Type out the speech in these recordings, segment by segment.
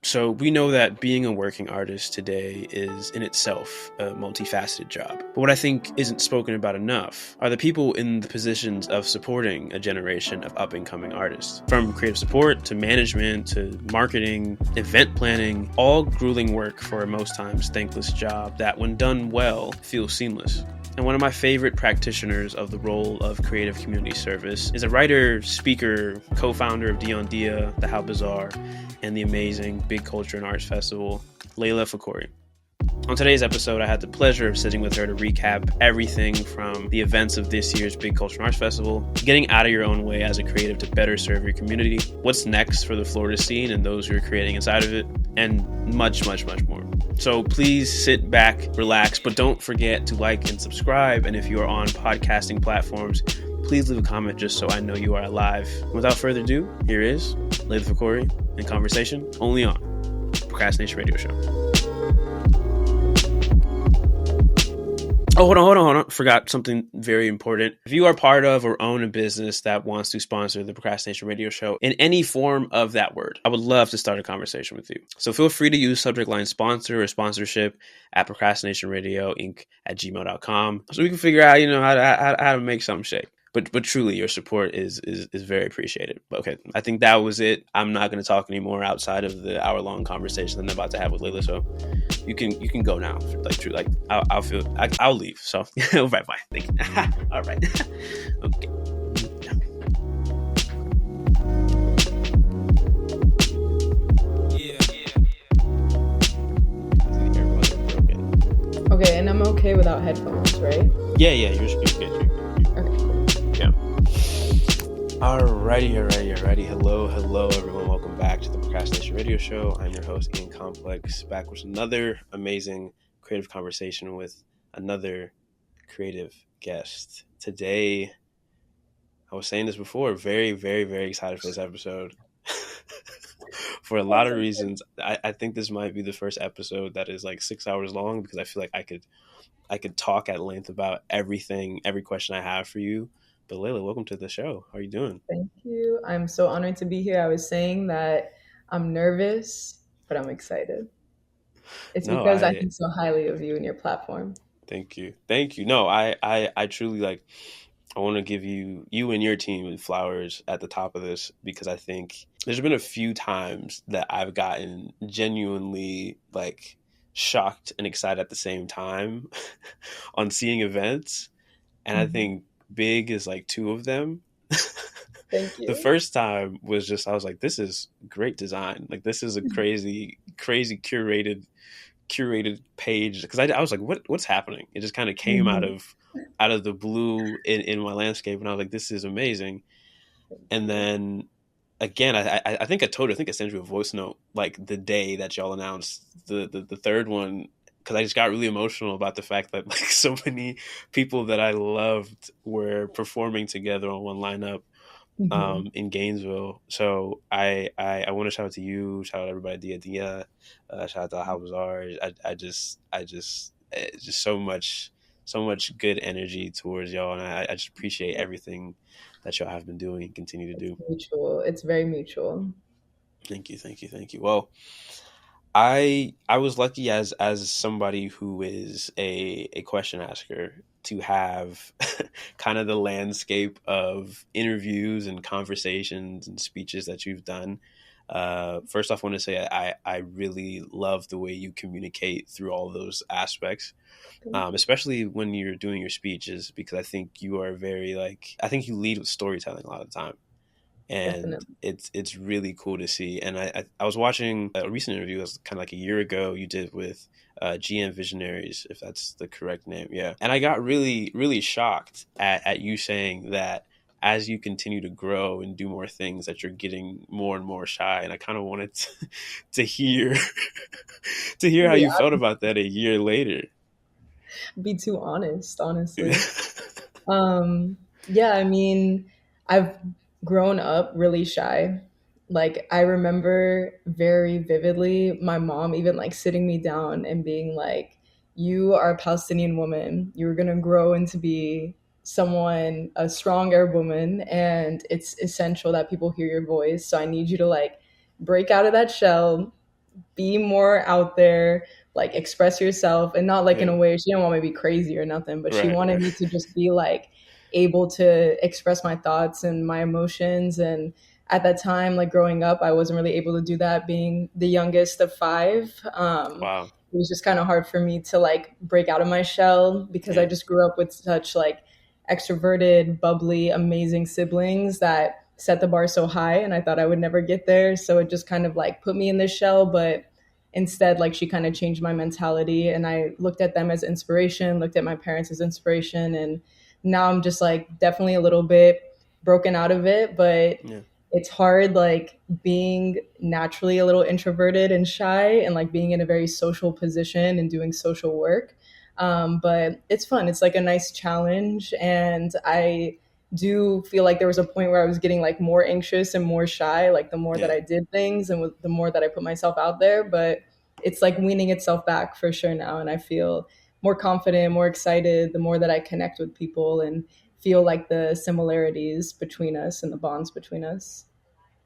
So we know that being a working artist today is in itself a multifaceted job. But what I think isn't spoken about enough are the people in the positions of supporting a generation of up-and-coming artists. From creative support to management to marketing, event planning, all grueling work for a most times thankless job that, when done well, feels seamless. And one of my favorite practitioners of the role of creative community service is a writer, speaker, co-founder of Dion Dia, The How Bizarre, and the amazing Big Culture and Arts Festival, Laila Fakhoury. On today's episode, I had the pleasure of sitting with her to recap everything from the events of this year's Big Culture and Arts Festival, getting out of your own way as a creative to better serve your community, what's next for the Florida scene and those who are creating inside of it, and much, much, much more. So please sit back, relax, but don't forget to like and subscribe. And if you are on podcasting platforms, please leave a comment just so I know you are alive. Without further ado, here is Laila Fakhoury in conversation only on Procrastination Radio Show. Oh, hold on. Forgot something very important. If you are part of or own a business that wants to sponsor the Procrastination Radio Show in any form of that word, I would love to start a conversation with you. So feel free to use subject line sponsor or sponsorship at procrastinationradioinc@gmail.com so we can figure out, how to make something shake. But truly, your support is very appreciated. Okay, I think that was it. I'm not going to talk anymore outside of the hour-long conversation that I'm about to have with Laila. So you can go now. I'll leave. So bye. Thank you. All right. Okay. Okay, and I'm okay without headphones, right? Yeah. You're good. Okay. Yeah. Alrighty. Hello, everyone. Welcome back to the Procrastination Radio Show. I'm your host, Ian Complex, back with another amazing creative conversation with another creative guest. Today, I was saying this before, very, very, very excited for this episode. For a lot of reasons. I think this might be the first episode that is like 6 hours long because I feel like I could talk at length about every question I have for you. But Laila, welcome to the show. How are you doing? Thank you. I'm so honored to be here. I was saying that I'm nervous, but I'm excited. It's because I think so highly of you and your platform. Thank you. No, I truly I want to give you and your team flowers at the top of this because I think there's been a few times that I've gotten genuinely shocked and excited at the same time on seeing events. And I think Big is two of them. Thank you. The first time was just, I was like, this is great design. This is a crazy curated page. Cause I was like, what's happening? It just kind of came out of the blue in my landscape. And I was like, this is amazing. And then again, I think I sent you a voice note the day that y'all announced the third one. Because I just got really emotional about the fact that so many people that I loved were performing together on one lineup in Gainesville. So I want to shout out to you, shout out everybody, Dia, shout out to How Bizarre. I just so much good energy towards y'all, and I just appreciate everything that y'all have been doing and continue to do. Mutual. It's very mutual. Thank you. Well, I was lucky as somebody who is a question asker to have kind of the landscape of interviews and conversations and speeches that you've done. First off, I want to say I really love the way you communicate through all those aspects, especially when you're doing your speeches, because I think you are very I think you lead with storytelling a lot of the time. And definitely. It's really cool to see. And I was watching a recent interview, it was kind of a year ago, you did with GM Visionaries, if that's the correct name. Yeah. And I got really, really shocked at you saying that as you continue to grow and do more things, that you're getting more and more shy. And I kind of wanted to hear how you felt about that a year later. Be too honest, honestly. Yeah, I mean, I've grown up really shy. I remember very vividly my mom even sitting me down and being like, you are a Palestinian woman. You're going to grow into be someone, a strong Arab woman, and it's essential that people hear your voice. So I need you to break out of that shell, be more out there, like express yourself, and not like in Yeah. a way she didn't want me to be crazy or nothing, but she Right. wanted Right. me to just be like able to express my thoughts and my emotions. And at that time, like growing up, I wasn't really able to do that, being the youngest of five. Wow. It was just kind of hard for me to like break out of my shell because I Yeah. just grew up with such like extroverted, bubbly, amazing siblings that set the bar so high, and I thought I would never get there. So it just kind of like put me in this shell. But instead, like she kind of changed my mentality, and I looked at them as inspiration, looked at my parents as inspiration. And now I'm just like definitely a little bit broken out of it, but Yeah. it's hard like being naturally a little introverted and shy and like being in a very social position and doing social work. But it's fun. It's like a nice challenge. And I do feel like there was a point where I was getting like more anxious and more shy, like the more that Yeah. I did things and the more that I put myself out there. But it's like weaning itself back for sure now. And I feel more confident, more excited the more that I connect with people and feel like the similarities between us and the bonds between us.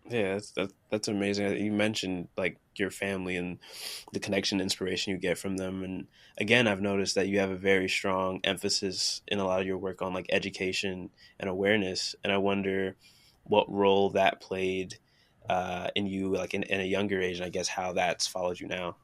Yeah, that's amazing. You mentioned like your family and the connection, inspiration you get from them, and again, I've noticed that you have a very strong emphasis in a lot of your work on like education and awareness, and I wonder what role that played in you, like in a younger age, and I guess how that's followed you now.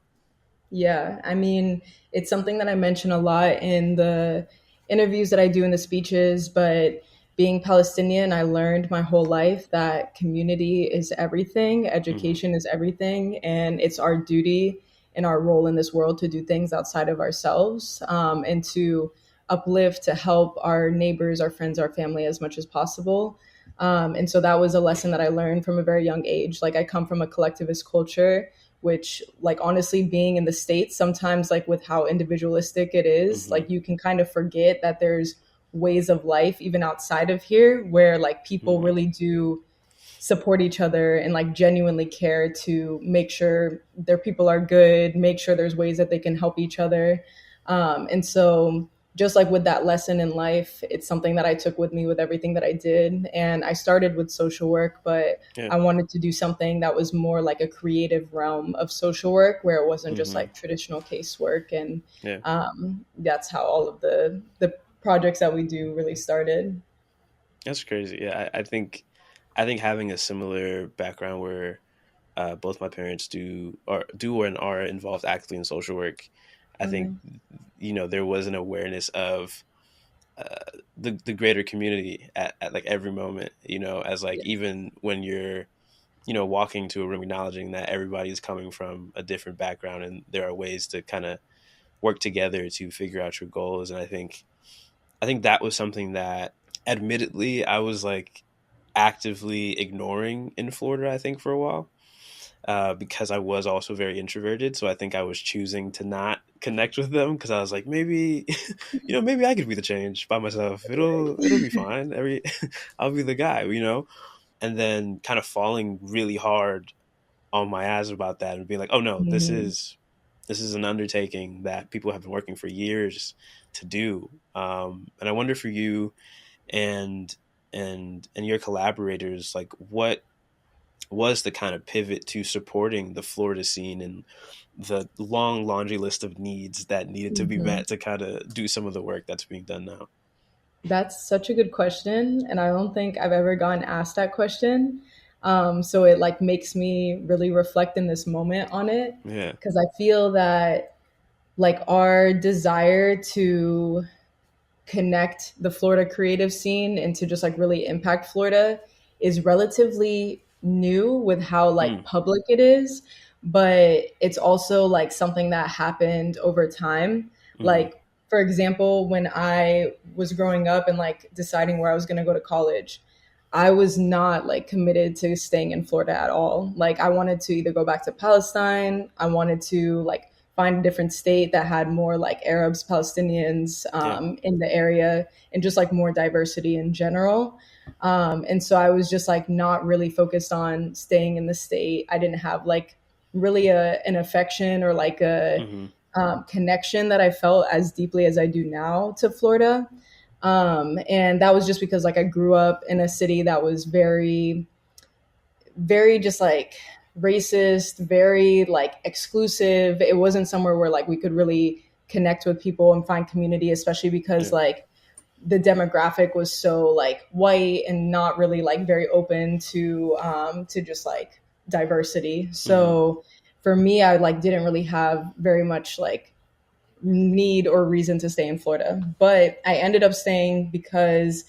Yeah, I mean, it's something that I mention a lot in the interviews that I do in the speeches, but being Palestinian, I learned my whole life that community is everything, Hmm. education is everything, and it's our duty and our role in this world to do things outside of ourselves, and to uplift, to help our neighbors, our friends, our family as much as possible. And so that was a lesson that I learned from a very young age. Like, I come from a collectivist culture, which, like, honestly, being in the States, sometimes like with how individualistic it is, Hmm. like you can kind of forget that there's ways of life even outside of here where like people Hmm. really do support each other and like genuinely care to make sure their people are good, make sure there's ways that they can help each other. And so, just like with that lesson in life, it's something that I took with me with everything that I did. And I started with social work, but Yeah. I wanted to do something that was more like a creative realm of social work where it wasn't just Hmm. like traditional casework. And Yeah. that's how all of the projects that we do really started. That's crazy. Yeah, I think having a similar background where both my parents do and are involved actively in social work. I think Okay. there was an awareness of the greater community at like every moment. As like Yeah. even when you're walking to a room, acknowledging that everybody is coming from a different background and there are ways to kind of work together to figure out your goals. And I think that was something that, admittedly, I was like actively ignoring in Florida. I think for a while because I was also very introverted. So I think I was choosing to not connect with them because I was like, maybe, maybe I could be the change by myself. It'll be fine. I'll be the guy. And then kind of falling really hard on my ass about that and being like, oh no, Mhm. this is an undertaking that people have been working for years to do. And I wonder for you and and your collaborators, like what was the kind of pivot to supporting the Florida scene and the long laundry list of needs that needed to be Mhm. met to kind of do some of the work that's being done now? That's such a good question, and I don't think I've ever gotten asked that question. So it like makes me really reflect in this moment on it, Yeah. because I feel that like our desire to connect the Florida creative scene and to just like really impact Florida is relatively new with how like Mm. public it is, but it's also like something that happened over time. Hmm. Like, for example, when I was growing up and like deciding where I was going to go to college, I was not like committed to staying in Florida at all. Like, I wanted to either go back to Palestine, I wanted to like find a different state that had more like Arabs, Palestinians Yeah. in the area, and just like more diversity in general. And so I was just like not really focused on staying in the state. I didn't have like really an affection or like a Hmm. connection that I felt as deeply as I do now to Florida. And that was just because like I grew up in a city that was very, very just like racist, very like exclusive. It wasn't somewhere where like we could really connect with people and find community, especially because Yeah. like the demographic was so like white and not really like very open to just like diversity. Mm-hmm. So for me, I like didn't really have very much like need or reason to stay in Florida. But I ended up staying because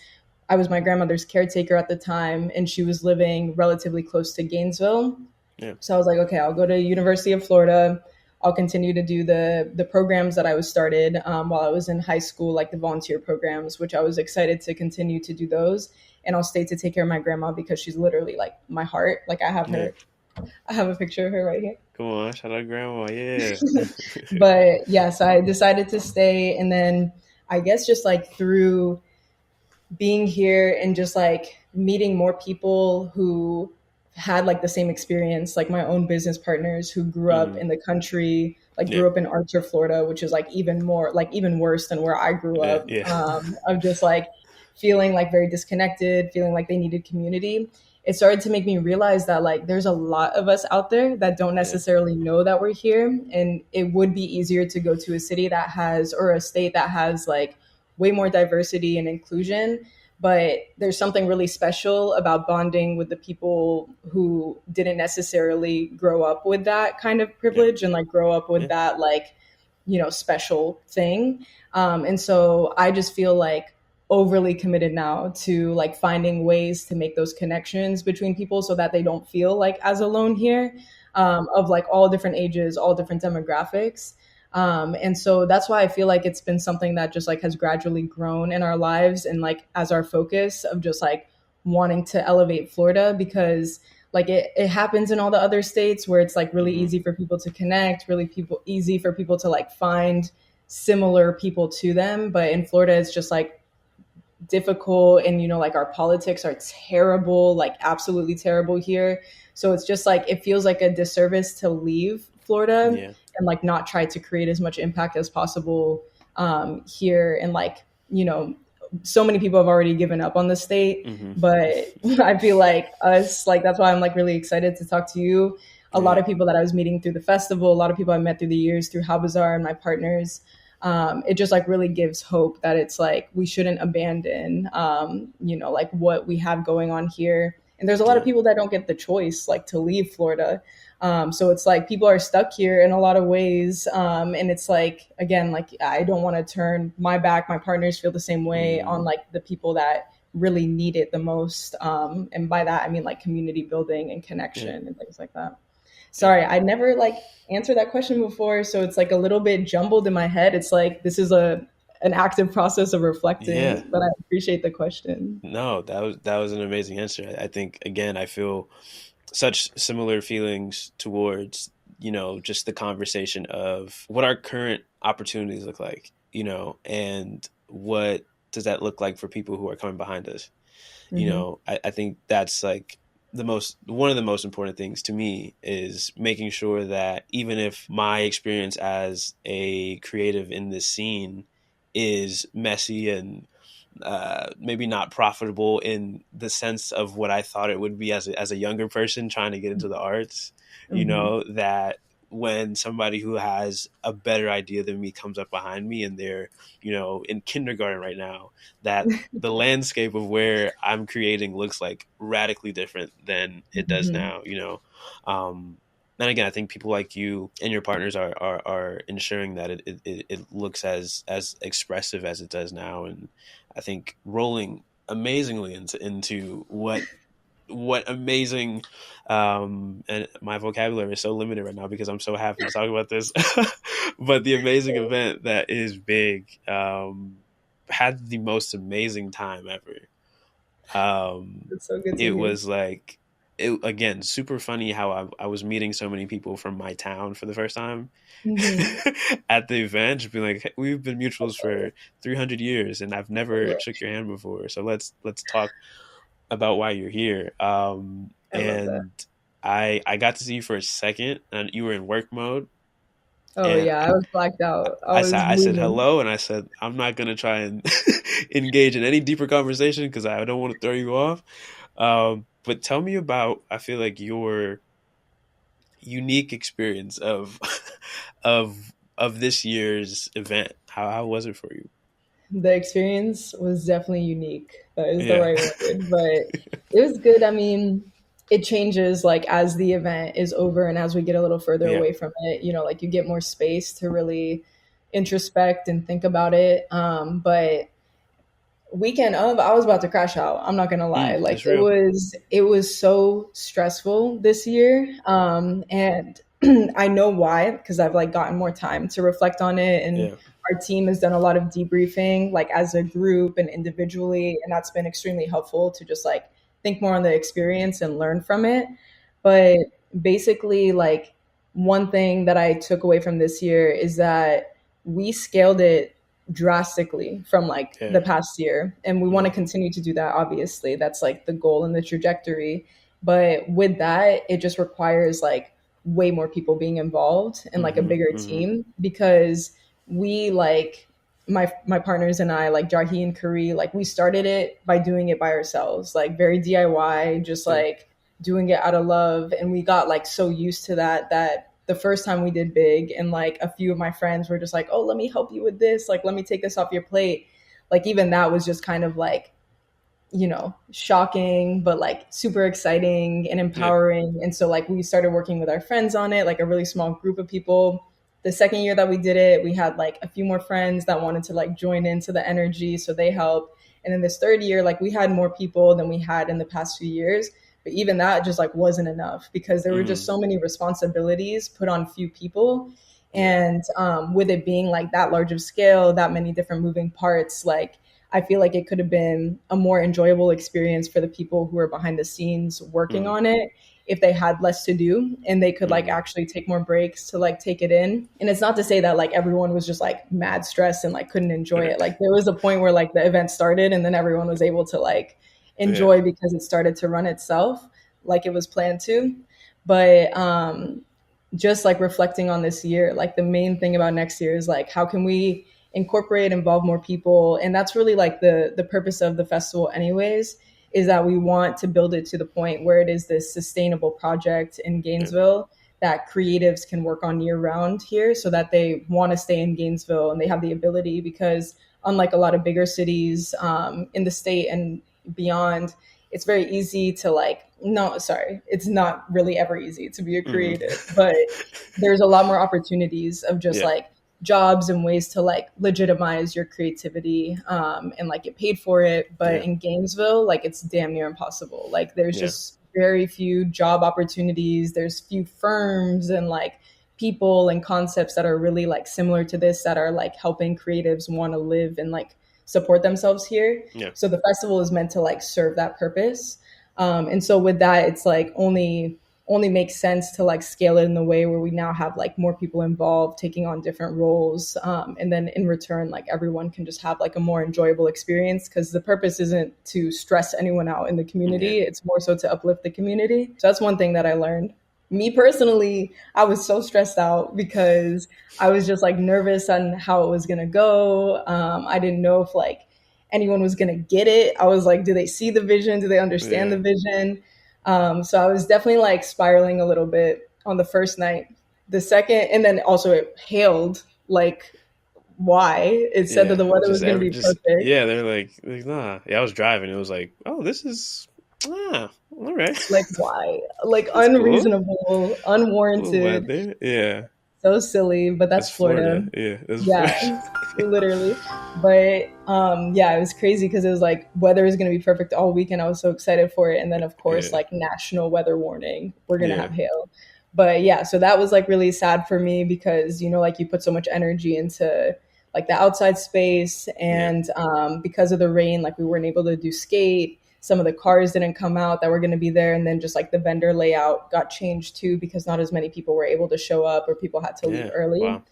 I was my grandmother's caretaker at the time, and she was living relatively close to Gainesville. Yeah. So I was like, okay, I'll go to University of Florida. I'll continue to do the programs that I was started while I was in high school, like the volunteer programs, which I was excited to continue to do those. And I'll stay to take care of my grandma because she's literally like my heart. Like Yeah. I have a picture of her right here. Come on, shout out grandma. Yeah. But yes, I decided to stay. And then I guess just like through being here and just like meeting more people who had like the same experience, like my own business partners who grew up Mm-hmm. in the country, like Yeah. grew up in Archer, Florida, which is like even more, like even worse than where I grew Yeah. up, Yeah. of just like feeling like very disconnected, feeling like they needed community. It started to make me realize that like there's a lot of us out there that don't Yeah. necessarily know that we're here. And it would be easier to go to a city that has, or a state that has like way more diversity and inclusion, but there's something really special about bonding with the people who didn't necessarily grow up with that kind of Yeah. privilege and like grow up with Yeah. that like special thing. And so I just feel like overly committed now to like finding ways to make those connections between people so that they don't feel like as alone here, of like all different ages, all different demographics. And so that's why I feel like it's been something that just like has gradually grown in our lives and like as our focus of just like wanting to elevate Florida, because like it happens in all the other states where it's like really Mm-hmm. easy for people to connect, really people easy for people to like find similar people to them. But in Florida, it's just like difficult, and like our politics are terrible, like absolutely terrible here. So it's just like it feels like a disservice to leave Florida Yeah. and like not try to create as much impact as possible here. And like so many people have already given up on the state, Mm-hmm. but I feel like us, like that's why I'm like really excited to talk to you. A lot Yeah. of people that I was meeting through the festival, a lot of people I met through the years through How Bazaar and my partners, it just like really gives hope that it's like we shouldn't abandon like what we have going on here. And there's a lot of Yeah. people that don't get the choice like to leave Florida. So it's like people are stuck here in a lot of ways. And it's like, again, like I don't want to turn my back. My partners feel the same way Mm-hmm. on like the people that really need it the most. And by that, I mean like community building and Yeah. connection and things like that. Yeah. Sorry, I never like answered that question before, so it's like a little bit jumbled in my head. It's like this is an active process of Yeah. reflecting, but I appreciate the question. No, that was an amazing answer. I think again, I feel such similar feelings towards, just the conversation of what our current opportunities look like, and what does that look like for people who are coming behind us. Mm-hmm. I think that's like one of the most important things to me is making sure that even if my experience as a creative in this scene is messy and maybe not profitable in the sense of what I thought it would be as a younger person trying to get into the arts, Mm-hmm. that when somebody who has a better idea than me comes up behind me and they're, in kindergarten right now, that the landscape of where I'm creating looks like radically different than it does Mm-hmm. now. And again, I think people like you and your partners are ensuring that it looks as expressive as it does now. And I think rolling amazingly into what amazing, and my vocabulary is so limited right now because I'm so happy to talk about this, but the amazing event that is big, had the most amazing time ever. It's so good to It hear. was like, again, super funny how I was meeting so many people from my town for the first time Mm-hmm. at the event, just being like, hey, we've been mutuals for 300 years and I've never I shook your hand before. So let's talk about why you're here. love that. And I got to see you for a second and you were in work mode. Oh And yeah, I was blacked out. I was I said moving. hello, and I said I'm not gonna try and engage in any deeper conversation because I don't want to throw you off. But tell me about, I feel like, your unique experience of of this year's event. How was it for you? The experience was definitely unique. That is the Yeah. right word, but it was good. I mean, it changes like as the event is over and as we get a little further Yeah. away from it, you know, like you get more space to really introspect and think about it. But weekend of, I was about to crash out. I'm not gonna lie. Like It's real. it was so stressful this year. And I know why, because I've like gotten more time to reflect on it, and Yeah. our team has done a lot of debriefing, like as a group and individually, and that's been extremely helpful to just like think more on the experience and learn from it. But basically, like one thing that I took away from this year is that we scaled it drastically from like Yeah. the past year, and we want to continue to do that. Obviously, that's like the goal and the trajectory, but with that it just requires like way more people being involved and like a bigger team, because we like my partners and I, like Jarhi and Kari, like we started it by doing it by ourselves, like very DIY, just Yeah. like doing it out of love. And we got like so used to that that the first time we did big and like a few of my friends were just like, oh, let me help you with this, like let me take this off your plate, like even that was just kind of like, you know, shocking, but like super exciting and Yeah. empowering. And so like we started working with our friends on it, like a really small group of people. The second year that we did it, we had like a few more friends that wanted to like join into the energy, so they helped. And then this third year, like we had more people than we had in the past few years. But even that just like wasn't enough, because there were just so many responsibilities put on few people. Yeah. And with it being like that large of scale, that many different moving parts, like I feel like it could have been a more enjoyable experience for the people who are behind the scenes working on it, if they had less to do and they could like actually take more breaks to like take it in. And it's not to say that like everyone was just like mad stressed and like couldn't enjoy it. Like there was a point where like the event started and then everyone was able to like Yeah. enjoy because it started to run itself like it was planned to. But just like reflecting on this year, like the main thing about next year is like how can we incorporate, involve more people. And that's really like the purpose of the festival anyways, is that we want to build it to the point where it is this sustainable project in Yeah. Gainesville that creatives can work on year round here, so that they want to stay in Gainesville and they have the ability. Because unlike a lot of bigger cities in the state and beyond, it's very easy to like, no, sorry, it's not really ever easy to be a creative, but there's a lot more opportunities of just Yeah. like jobs and ways to like legitimize your creativity and like get paid for it. But Yeah. in Gainesville, like it's damn near impossible. Like there's Yeah. just very few job opportunities. There's few firms and like people and concepts that are really like similar to this, that are like helping creatives want to live and like support themselves here. Yeah. So the festival is meant to like serve that purpose. And so with that, it's like only makes sense to like scale it in the way where we now have like more people involved taking on different roles, and then in return like everyone can just have like a more enjoyable experience, because the purpose isn't to stress anyone out in the community, it's more so to uplift the community. So that's one thing that I learned. Me personally, I was so stressed out because I was just like nervous on how it was going to go. I didn't know if like anyone was going to get it. I was like, do they see the vision? Do they understand the Yeah. vision? So I was definitely like spiraling a little bit on the first night. The second, and then also it hailed like, why? It said that Yeah. the weather was going to be perfect. Yeah, they're like, nah. Yeah, I was driving. It was like, oh, this is all right. Like, why? Like That's cool. unreasonable, Cool unwarranted, weather. Yeah. so silly, but that's That's Florida. Florida. Yeah. That's Yeah, Florida. literally. But yeah, it was crazy because it was like weather is going to be perfect all weekend. I was so excited for it. And then of course, Yeah. like national weather warning, we're going to Yeah. have hail. But yeah, so that was like really sad for me because, you know, like you put so much energy into like the outside space, Yeah. and because of the rain, like we weren't able to do skate. Some of the cars didn't come out that were going to be there, and then just like the vendor layout got changed too, because not as many people were able to show up, or people had to leave Yeah. early. Wow.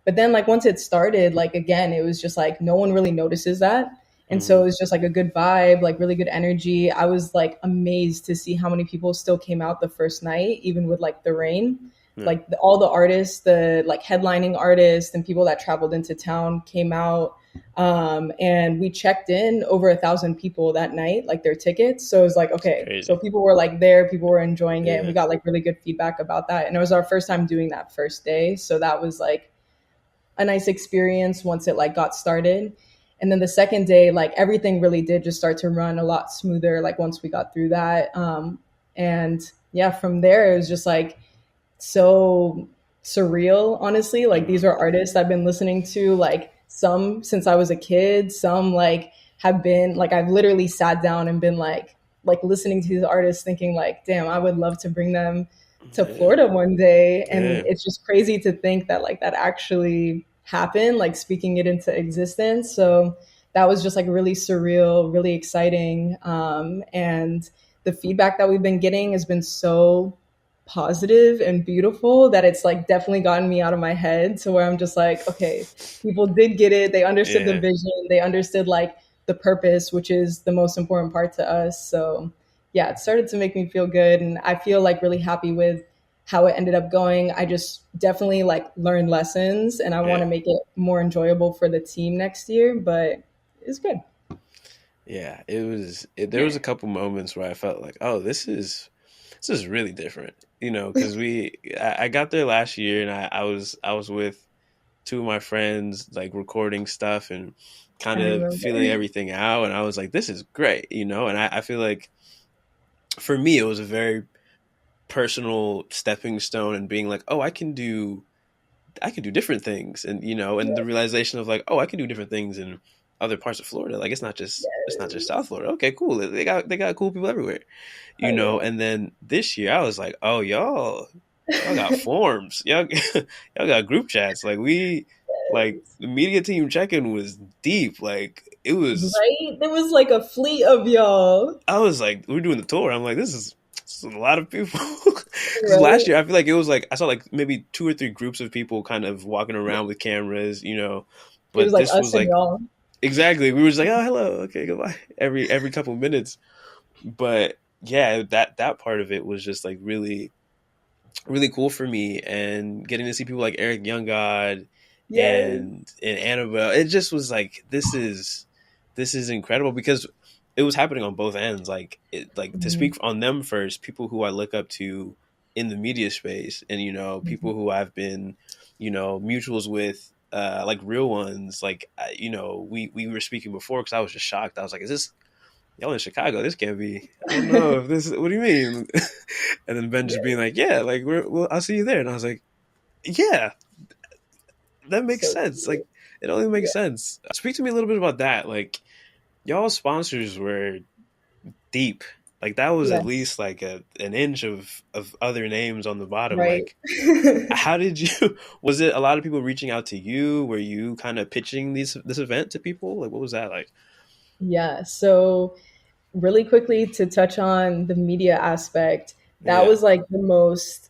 But then like once it started, like again, it was just like no one really notices that. And so it was just like a good vibe, like really good energy. I was like amazed to see how many people still came out the first night, even with like the rain. Yeah. Like all the artists, the like headlining artists and people that traveled into town came out. And we checked in over 1,000 people that night, like their tickets. So it was like, It's okay, so crazy. people were like there, people were enjoying it, and we Yeah. got like really good feedback about that. And it was our first time doing that first day, so that was like a nice experience once it like got started. And then the second day, like everything really did just start to run a lot smoother, like once we got through that. And yeah, from there it was just like so surreal, honestly. Like these Hmm. are artists I've been listening to, like some since I was a kid, some like have been like I've literally sat down and been like listening to these artists thinking like, damn, I would love to bring them to Yeah. Florida one day. And Yeah. it's just crazy to think that like that actually happened, like speaking it into existence. So that was just like really surreal, really exciting. And the feedback that we've been getting has been so positive and beautiful that it's like definitely gotten me out of my head to where I'm just like, okay, people did get it. They understood the Yeah. vision. They understood like the purpose, which is the most important part to us. So yeah, it started to make me feel good. And I feel like really happy with how it ended up going. I just definitely like learned lessons and I want Yeah. to make it more enjoyable for the team next year, but it's good. Yeah. There was a couple moments where I felt like, oh, this is really different, because I got there last year, and I was with two of my friends, like recording stuff and I kind of remember. feeling everything out, and I was like, this is great, and I feel like for me it was a very personal stepping stone, and being like, oh, I can do different things, and the realization of like, oh, I can do different things in other parts of Florida. Like it's not just South Florida. Okay, cool. They got cool people everywhere, Oh yeah. And then this year I was like, oh, y'all got forms, y'all got group chats. Like the media team check-in was deep. Like it was. Right? There was like a fleet of y'all. I was like, we're doing the tour. I'm like, this is a lot of people. Because last Right? year I feel like it was like I saw like maybe two or three groups of people kind of walking around with cameras, It was but like this us was and like y'all. exactly. We were just like, oh, hello, okay, goodbye. Every couple of minutes. But yeah, that part of it was just like really really cool for me, and getting to see people like Eric Young God Yes. and Annabelle. It just was like this is incredible, because it was happening on both ends. Like to speak Mhm. on them first, people who I look up to in the media space, and people Mhm. who I've been mutuals with, like real ones. Like we were speaking before, because I was just shocked. I was like, is this y'all in Chicago? This can't be. I don't know if this. What do you mean? And then Ben just being Yes. like, "Yeah, like I'll see you there." And I was like, "Yeah, that makes So sense. Like, cute. it only makes Yeah. sense." Speak to me a little bit about that. Like, y'all sponsors were deep. Like, that was at Yes. least like an inch of other names on the bottom. Right. Like, how did you? Was it a lot of people reaching out to you? Were you kind of pitching this event to people? Like, what was that like? Yeah. So really quickly to touch on the media aspect, that Yeah, was like the most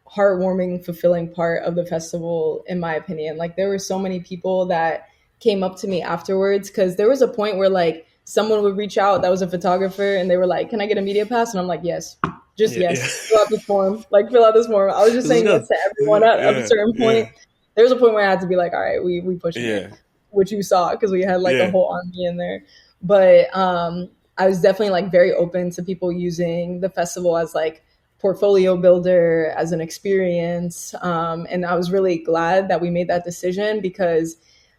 heartwarming, fulfilling part of the festival, in my opinion. Like there were so many people that came up to me afterwards because there was a point where like someone would reach out that was a photographer and they were like, "Can I get a media pass?" And I'm like, "Yes, just yeah, yeah. yes. Fill out this form. Like fill out this form." I was just Let's saying go. yes to everyone at a Yeah, certain point. yeah, There was a point where I had to be like, "All right, we pushing it," yeah, which you saw because we had like a yeah, whole army in there. But I was definitely like very open to people using the festival as like portfolio builder, as an experience. And I was really glad that we made that decision because,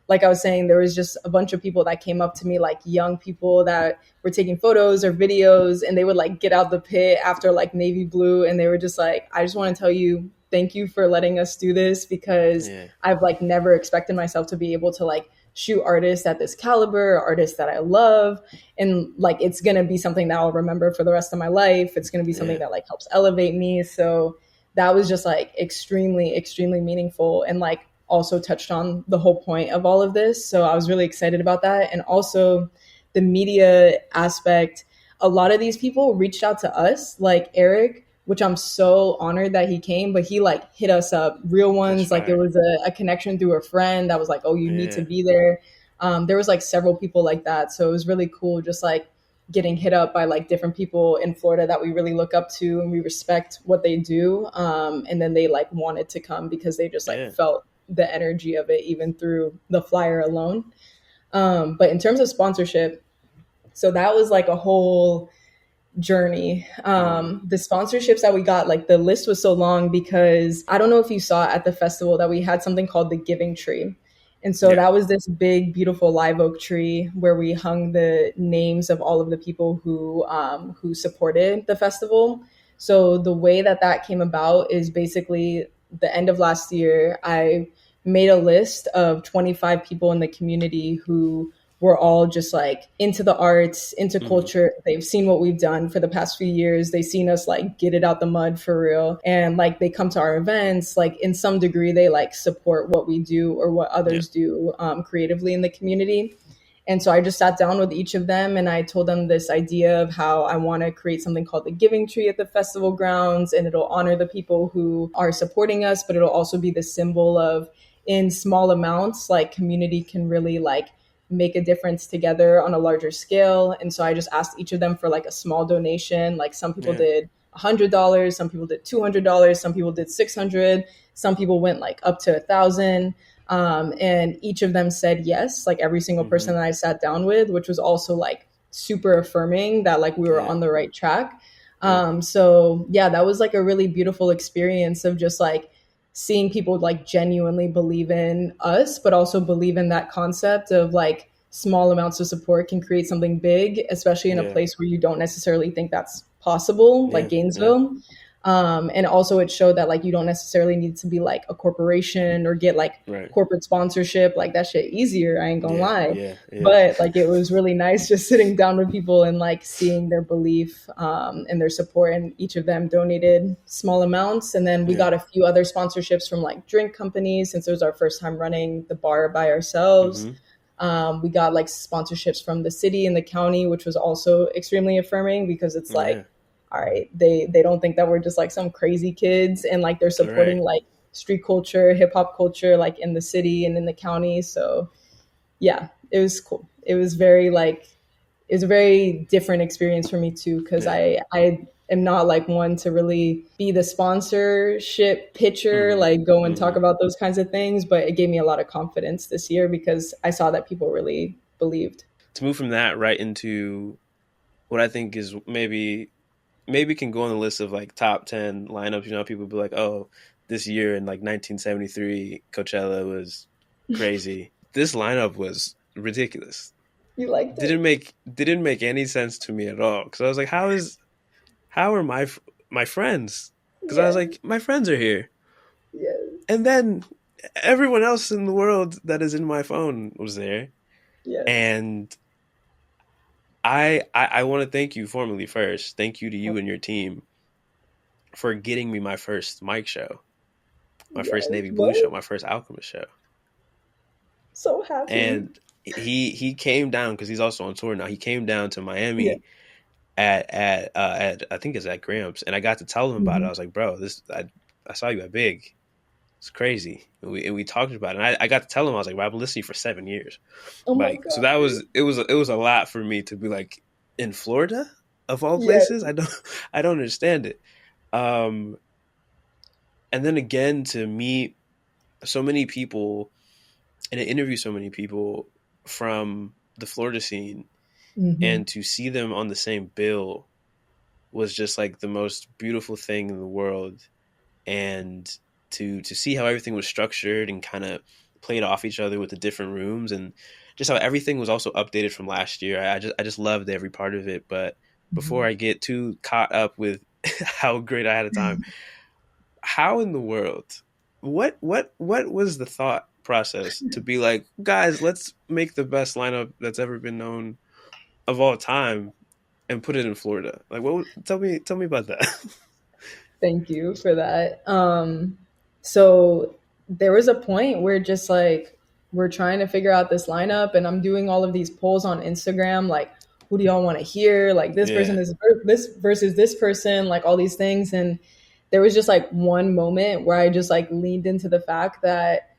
like I was saying, there was just a bunch of people that came up to me, like young people that were taking photos or videos, and they would like get out the pit after like navy blue, and they were just like, "I just want to tell you, thank you for letting us do this because yeah, I've like never expected myself to be able to like shoot artists at this caliber, artists that I love, and like it's gonna be something that I'll remember for the rest of my life. It's gonna be something yeah, that like helps elevate me." So that was just like extremely, extremely meaningful and like also touched on the whole point of all of this. So I was really excited about that. And also the media aspect, a lot of these people reached out to us, like Eric, which I'm so honored that he came, but he like hit us up, real that's ones. Like it fire. was a connection through a friend that was like, "Oh, you need to Yeah, be there." There was like several people like that. So it was really cool just like getting hit up by like different people in Florida that we really look up to and we respect what they do. And then they like wanted to come because they just like yeah, felt the energy of it even through the flyer alone. But in terms of sponsorship, so that was like a whole journey. Mm. The sponsorships that we got, like the list was so long because I don't know if you saw at the festival that we had something called the Giving Tree. And so Yeah. that was this big, beautiful live oak tree where we hung the names of all of the people who supported the festival. So the way that that came about is basically the end of last year, I made a list of 25 people in the community who were all just like into the arts, into Hmm. culture. They've seen what we've done for the past few years. They've seen us like get it out the mud for real. And like they come to our events, like in some degree, they like support what we do or what Yeah. others do creatively in the community. And so I just sat down with each of them and I told them this idea of how I want to create something called the Giving Tree at the festival grounds. And it'll honor the people who are supporting us, but it'll also be the symbol of in small amounts, like community can really like make a difference together on a larger scale. And so I just asked each of them for like a small donation. Like some people Yeah. did $100, some people did $200, some people did 600, some people went like up to 1,000. And each of them said yes, like every single Hmm. person that I sat down with, which was also like super affirming that like we were Yeah. on the right track. Yeah. So yeah, that was like a really beautiful experience of just like seeing people like genuinely believe in us, but also believe in that concept of like small amounts of support can create something big, especially in a Yeah. place where you don't necessarily think that's possible, like Yeah. Yeah. Gainesville. And also it showed that like you don't necessarily need to be like a corporation or get like Right. corporate sponsorship, like that shit easier, I ain't gonna Yeah. lie. Yeah. Yeah. But like it was really nice just sitting down with people and like seeing their belief and their support, and each of them donated small amounts. And then we Yeah. got a few other sponsorships from like drink companies since it was our first time running the bar by ourselves. Hmm. We got like sponsorships from the city and the county, which was also extremely affirming because it's Yeah. like, all right, they don't think that we're just like some crazy kids, and like they're supporting Right. like street culture, hip hop culture, like in the city and in the county. So yeah, it was cool. It was very like it was a very different experience for me too because Yeah. I am not like one to really be the sponsorship pitcher, Hmm. like go and talk Hmm. about those kinds of things, but it gave me a lot of confidence this year because I saw that people really believed. To move from that right into what I think is maybe can go on the list of like top 10 lineups. You know, people be like, oh, this year in like 1973, Coachella was crazy. This lineup was ridiculous. You liked it? Didn't make any sense to me at all. Because I was like, how are my friends? Because I was Yes, like, my friends are here, yes, and then everyone else in the world that is in my phone was there, yes. and I want to thank you formally first. Thank you to you Oh, and your team for getting me my first mic show, my first yes. Navy Blue show, What? my first Alchemist show. So happy. And he came down because he's also on tour now. He came down to Yeah. Miami at I think it's at Gramps, and I got to tell him about it. I Mhm. was like, bro, I saw you at Big. It's crazy. And we talked about it. And I got to tell him, I was like, bro, I've been listening for 7 years. Oh my Like, so god. that was it was a lot for me to be like in Florida of all Yes. places. I don't understand it. Um, and then again to meet so many people and to interview so many people from the Florida scene Hmm. and to see them on the same bill was just like the most beautiful thing in the world. And to see how everything was structured and kind of played off each other with the different rooms, and just how everything was also updated from last year. I just loved every part of it. But before I get too caught up with how great I had a time, how in the world, what was the thought process to be like, guys, let's make the best lineup that's ever been known of all time and put it in Florida? Like, tell me about that. Thank you for that. So there was a point where just like we're trying to figure out this lineup, and I'm doing all of these polls on Instagram, like who do y'all want to hear? Like this Yeah. person is this versus this person, like all these things. And there was just like one moment where I just like leaned into the fact that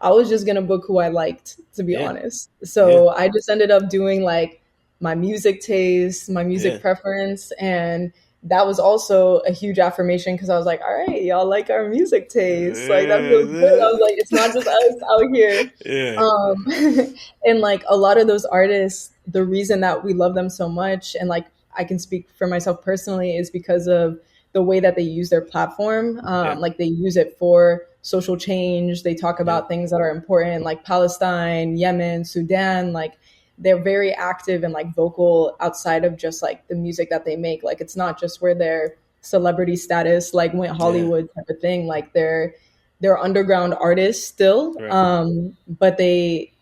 I was just gonna book who I liked, to be Yeah. honest. Yeah. So I just ended up doing like my music taste, my Yeah. music preference, and that was also a huge affirmation because I was like, all right, y'all like our music taste. Like, that feels good. I was like, it's not just us out here. Yeah. And like a lot of those artists, the reason that we love them so much, and like I can speak for myself personally, is because of the way that they use their platform. Yeah. Like they use it for social change. They talk Yeah. about things that are important, like Palestine, Yemen, Sudan. Like they're very active and like vocal outside of just like the music that they make. Like it's not just where their celebrity status like went Yeah. Hollywood type of thing. Like they're underground artists still, Right. but they,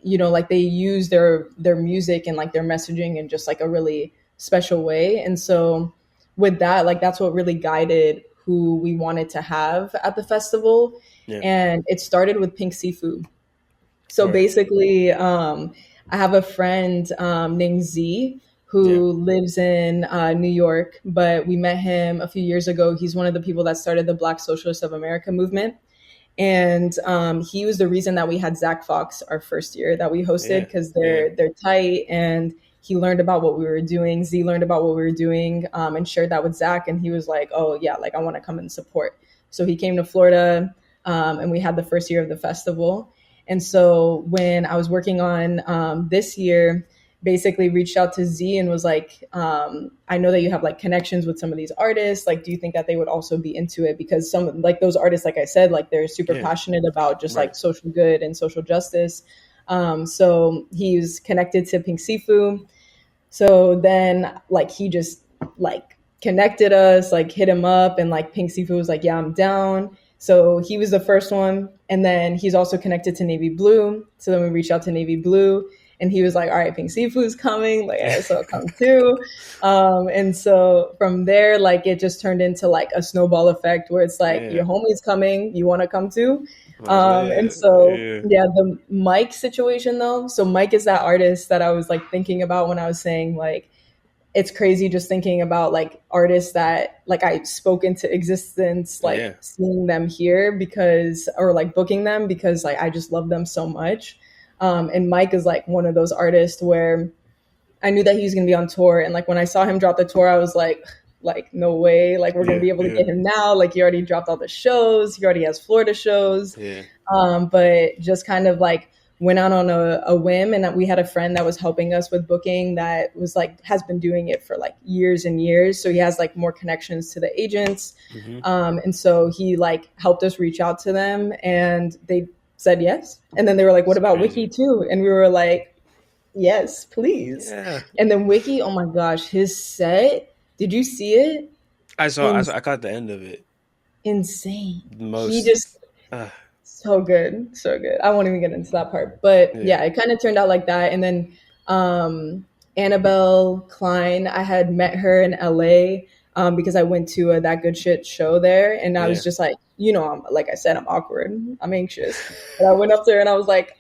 you know, like they use their music and like their messaging in just like a really special way. And so with that, like that's what really guided who we wanted to have at the festival. Yeah. And it started with Pink Seafood. So Right. basically, I have a friend named Z Yeah. who lives in New York, but we met him a few years ago. He's one of the people that started the Black Socialists of America movement. And he was the reason that we had Zach Fox our first year that we hosted, Yeah. because Yeah. they're tight, and he learned about what we were doing. Z learned about what we were doing, and shared that with Zach, and he was like, "Oh yeah, like I want to come and support." So he came to Florida, and we had the first year of the festival. And so when I was working on this year, basically reached out to Z and was like, I know that you have like connections with some of these artists. Like, do you think that they would also be into it? Because some like those artists, like I said, like they're super Yeah. passionate about just Right. like social good and social justice. So he's connected to Pink Seafood. So then like he just like connected us, like hit him up, and like Pink Seafood was like, yeah, I'm down. So he was the first one. And then he's also connected to Navy Blue. So then we reached out to Navy Blue, and he was like, all right, Pink Seafood's coming. Like, I so come too. And so from there, like it just turned into like a snowball effect where it's like, Yeah. your homie's coming, you want to come too? Oh, And man. so, Yeah. yeah, the Mike situation though. So Mike is that artist that I was like thinking about when I was saying like, it's crazy just thinking about like artists that like I spoke into existence, like Yeah. seeing them here because, or like booking them because like I just love them so much. And Mike is like one of those artists where I knew that he was going to be on tour. And like when I saw him drop the tour, I was like, no way. Like we're going to Yeah. be able to Yeah. get him now. Like he already dropped all the shows. He already has Florida shows. Yeah. But just kind of like went out on a whim. And we had a friend that was helping us with booking that was like, has been doing it for like years and years. So he has like more connections to the agents. Mm-hmm. And so he like helped us reach out to them, and they said yes. And then they were like, what about Crazy. Wiki too? And we were like, yes, please. Yeah. And then Wiki, oh my gosh, his set, did you see it? I caught the end of it. Insane. The He most. just so good, so good. I won't even get into that part, but yeah, it kind of turned out like that. And then Annabelle Klein, I had met her in LA because I went to a That Good Shit show there, and I was just like, you know, like I said, I'm awkward, I'm anxious, but I went up there and I was like,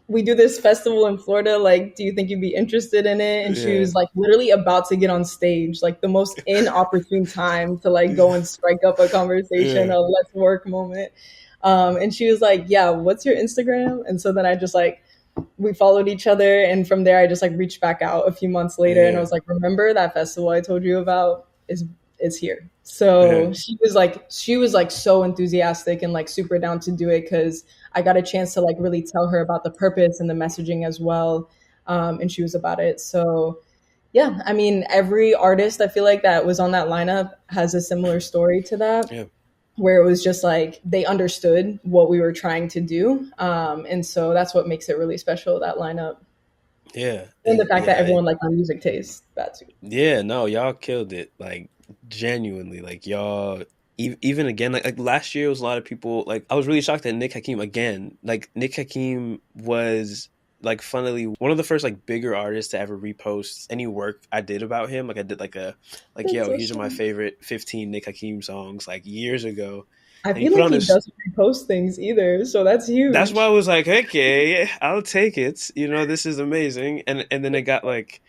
we do this festival in Florida. Like, do you think you'd be interested in it? And she was like literally about to get on stage, like the most inopportune time to like go and strike up a conversation, a let's work moment. And she was like, yeah, what's your Instagram? And so then I just like, we followed each other. And from there, I just like reached back out a few months later and I was like, remember that festival I told you about is here. So she was like so enthusiastic and like super down to do it because I got a chance to like really tell her about the purpose and the messaging as well. And she was about it. So yeah, I mean, every artist I feel like that was on that lineup has a similar story to that. Yeah. Where it was just like they understood what we were trying to do. And so that's what makes it really special, that lineup. Yeah. And the fact that everyone liked our music taste, that too. Yeah, no, y'all killed it. Like genuinely, like y'all even again, like last year was a lot of people, like I was really shocked that Nick Hakim again. Like Nick Hakim was like funnily one of the first like bigger artists to ever repost any work I did about him. Like I did like these are my favorite 15 Nick Hakim songs like years ago. I feel like he doesn't repost things either, so that's huge. That's why I was like, okay, I'll take it. You know, this is amazing. And then it got like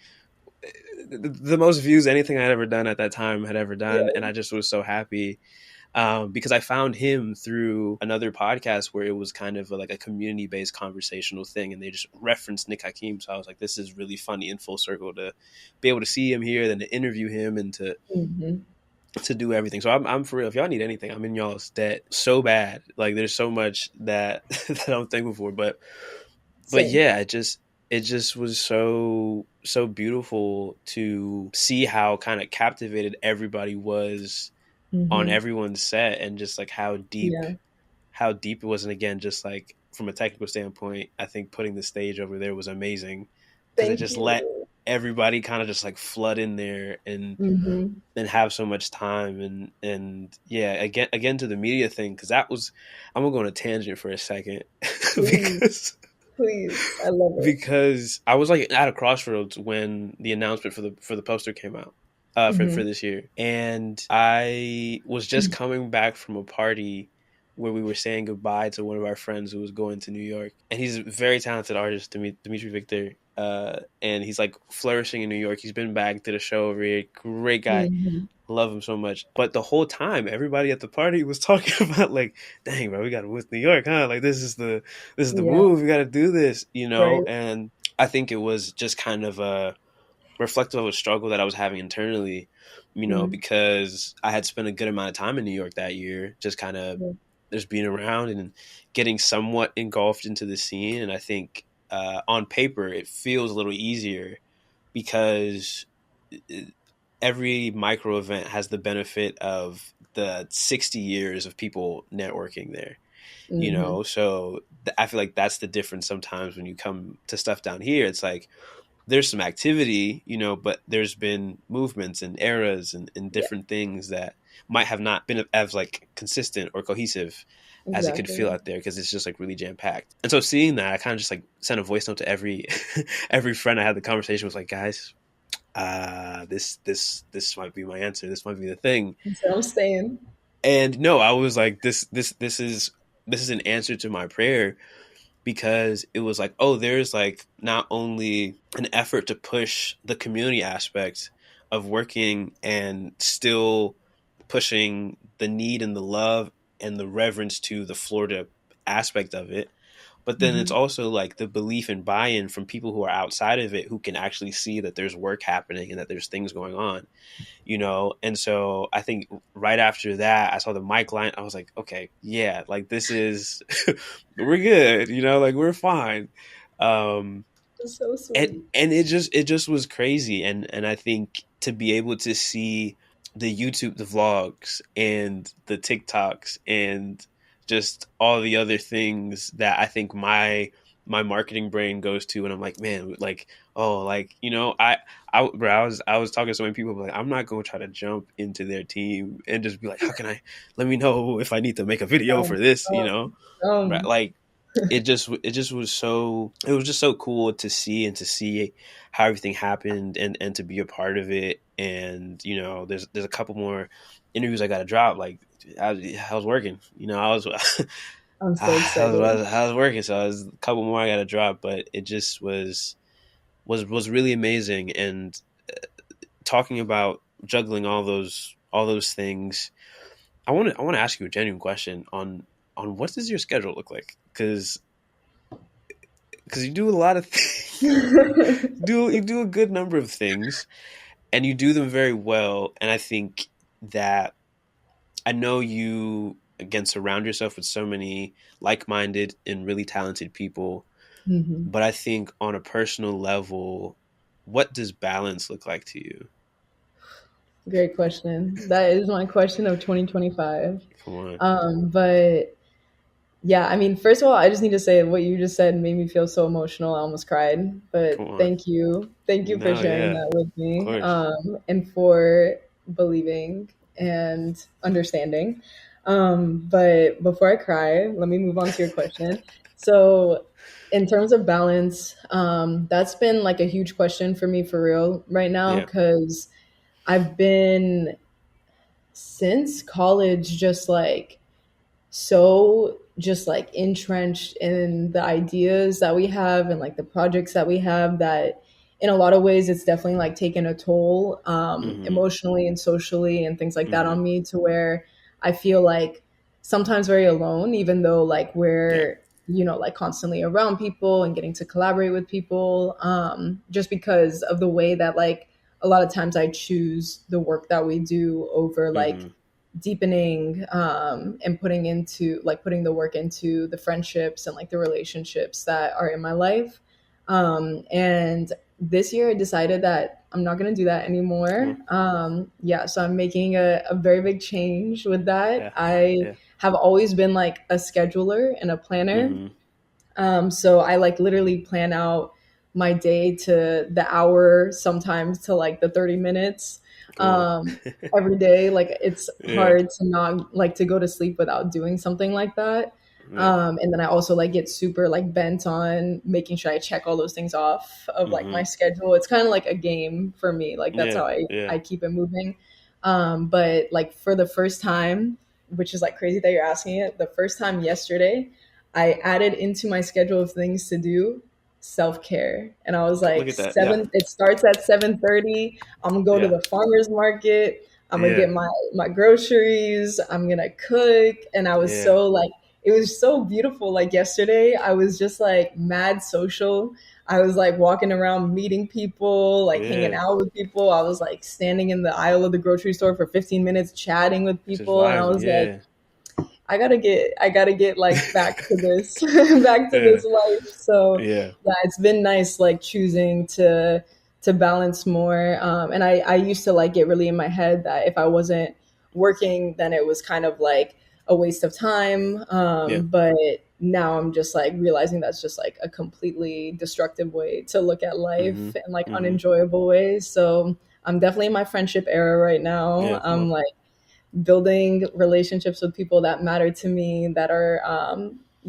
the most views anything I'd ever done at that time had ever done, and I just was so happy. because I found him through another podcast where it was kind of like a community based conversational thing, and they just referenced Nick Hakim. So I was like, this is really funny in full circle to be able to see him here, then to interview him, and Hmm. to do everything. So I'm for real. If y'all need anything, I'm in y'all's debt so bad. Like there's so much that that I'm thankful for. But Same. yeah, it just was so beautiful to see how kind of captivated everybody was on Hmm. everyone's set, and just like Yeah. how deep it was. And again, just like from a technical standpoint, I think putting the stage over there was amazing, because it Thank just let you. everybody kind of just like flood in there Hmm. and have so much time. And yeah, again to the media thing, because that was, I'm gonna go on a tangent for a second Please, because please. I love it. I was like at a crossroads when the announcement for the poster came out, for Hmm. this year, and I was just coming back from a party where we were saying goodbye to one of our friends who was going to New York, and he's a very talented artist, Dimitri Victor, and he's like flourishing in New York. He's been back, did a show over here, great guy, Hmm. love him so much. But the whole time, everybody at the party was talking about like, dang, bro, we got to move to New York, huh? Like this is the Yeah. move. We got to do this. Right. And I think it was just kind of reflective of a struggle that I was having internally, Mm. because I had spent a good amount of time in New York that year, just kind of Yeah. just being around and getting somewhat engulfed into the scene. And I think on paper it feels a little easier because every micro event has the benefit of the 60 years of people networking there, Hmm. so I feel like that's the difference sometimes when you come to stuff down here. It's like there's some activity, but there's been movements and eras and Yeah. different things that might have not been as like consistent or cohesive as it could feel Exactly. out there, because it's just like really jam packed. And so seeing that, I kind of just like sent a voice note to every every friend I had the conversation with, like, guys, this might be my answer. This might be the thing. So I'm staying. And no, I was like, this is an answer to my prayer, because it was like, oh, there's like not only an effort to push the community aspect of working and still pushing the need and the love and the reverence to the Florida aspect of it, but then it's Hmm. also like the belief and buy-in from people who are outside of it, who can actually see that there's work happening and that there's things going on. And so I think right after that, I saw the mic line. I was like, okay, yeah, like this is we're good, like we're fine. um It's so and sweet. and it just was crazy. And I think to be able to see the YouTube, the vlogs, and the TikToks, and just all the other things that I think my marketing brain goes to, and I'm like, man, like, oh, like, bro, I was talking to so many people, like, I'm not going to try to jump into their team and just be like, how can I, let me know if I need to make a video for Um, this. Right? um, Like, it just was just so cool to see, and to see how everything happened, and to be a part of it. And there's a couple more interviews I got to drop. Like, I was working, I was I'm so I was, I excited. was, I was working, so I was a couple more I got to drop. But it just was really amazing. And talking about juggling all those things, I want to ask you a genuine question on what does your schedule look like? Because you do a lot of you do a good number of things, and you do them very well. And I think that I know you, again, surround yourself with so many like-minded and really talented people. Hmm. But I think on a personal level, what does balance look like to you? Great question. That is my question of 2025. Come on. But yeah, I mean, first of all, I just need to say what you just said made me feel so emotional. I almost cried. But Come on. thank you. Thank you for No, sharing yeah, that with of me, course. and for believing and understanding. But before I cry, let me move on to your question. So, in terms of balance, that's been like a huge question for me for real right now, Yeah. because I've been since college just like so just like entrenched in the ideas that we have and like the projects that we have, that in a lot of ways it's definitely like taken a toll, Mm-hmm. emotionally and socially and things like that Mm-hmm. on me, to where I feel like sometimes very alone, even though like Yeah. we're, you know, like constantly around people and getting to collaborate with people, just because of the way that like a lot of times I choose the work that we do over like Mm-hmm. deepening and putting the work into the friendships and like the relationships that are in my life. And this year I decided that I'm not going to do that anymore. Cool. Yeah, so I'm making a very big change with that. Yeah. I Yeah. have always been like a scheduler and a planner. Mm-hmm. So I like literally plan out my day to the hour, sometimes to like the 30 minutes Cool. every day. Like it's Yeah. hard to not like to go to sleep without doing something like that. Yeah. And then I also like get super like bent on making sure I check all those things off of like my Mm-hmm. schedule. It's kind of like a game for me. Like that's Yeah. how Yeah. I keep it moving. But like for the first time, which is like crazy that you're asking it, the first time yesterday, I added into my schedule of things to do self-care. And I was Look like, at that. Yeah. it starts at 7:30. I'm gonna go to Yeah. the farmer's market. I'm gonna Yeah. get my groceries. I'm gonna cook. And I was Yeah. so like, it was so beautiful. Like yesterday, I was just like mad social. I was like walking around meeting people, like hanging Yeah. out with people. I was like standing in the aisle of the grocery store for 15 minutes chatting with Just people. And I vibing. was like, Yeah. I gotta get like back to this back to Yeah. this life. So Yeah. yeah, it's been nice like choosing to balance more. And I used to like get really in my head that if I wasn't working, then it was kind of like a waste of time. Yeah. But now I'm just like realizing that's just like a completely destructive way to look at Mm-hmm. life and like Mm-hmm. unenjoyable ways. So I'm definitely in my friendship era right now. Yeah. Come on. I'm like building relationships with people that matter to me, that are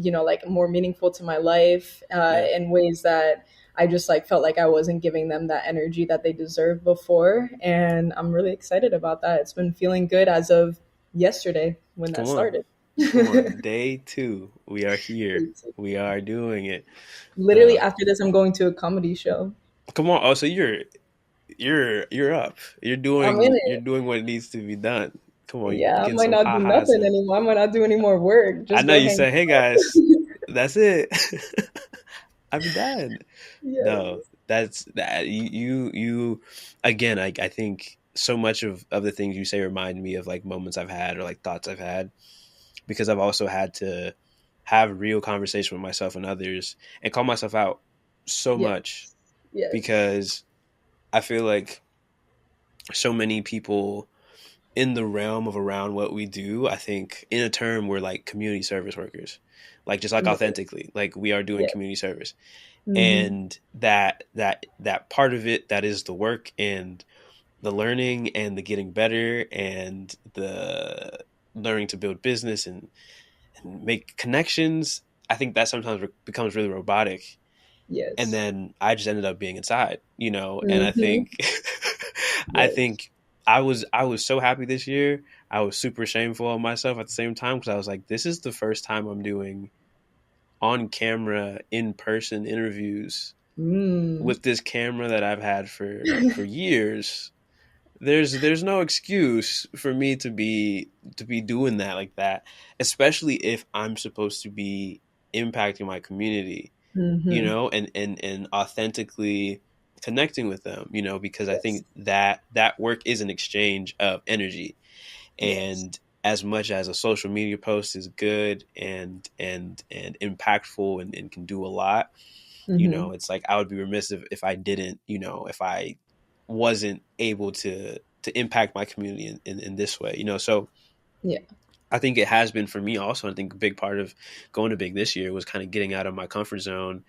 you know, like more meaningful to my life, Yeah. in ways that I just like felt like I wasn't giving them that energy that they deserved before. And I'm really excited about that. It's been feeling good as of yesterday when that Come on. started. Come on. Day 2. We are here. We are doing it. Literally Uh, after this I'm going to a comedy show. Come on. Oh, so you're up. I'm in You're it. doing what needs to be done. Come on, you Yeah, I getting might some not do ha-has nothing in. anymore. I might not do any more work. I Just know go you hang say, hey out. guys, that's it. I'm done. No, Yes. that's that you again, I think so much of the things you say remind me of like moments I've had or like thoughts I've had because I've also had to have real conversation with myself and others and call myself out so Yes. much Yes. because I feel like so many people in the realm of around what we do, I think in a term we're like community service workers. Like just like Yes. authentically, like we are doing Yes. community service. Mm-hmm. And that part of it that is the work and the learning and the getting better and the learning to build business and make connections, I think that sometimes becomes really robotic. And Yes. then I just ended up being inside, you know, and I Mm-hmm. think I Yes. think I was so happy this year. I was super shameful of myself at the same time because I was like, this is the first time I'm doing on camera in person interviews Mm. with this camera that I've had for years. There's no excuse for me to be doing that like that, especially if I'm supposed to be impacting my community, you Mm-hmm. know, and authentically connecting with them, you know, because I Yes. think that work is an exchange of energy. Yes. And as much as a social media post is good and impactful and can do a lot, you Mm-hmm. know, it's like I would be remiss if I didn't, you know, if I wasn't able to impact my community in this way, you know. So Yeah. I think it has been for me also. I think a big part of going to big this year was kind of getting out of my comfort zone.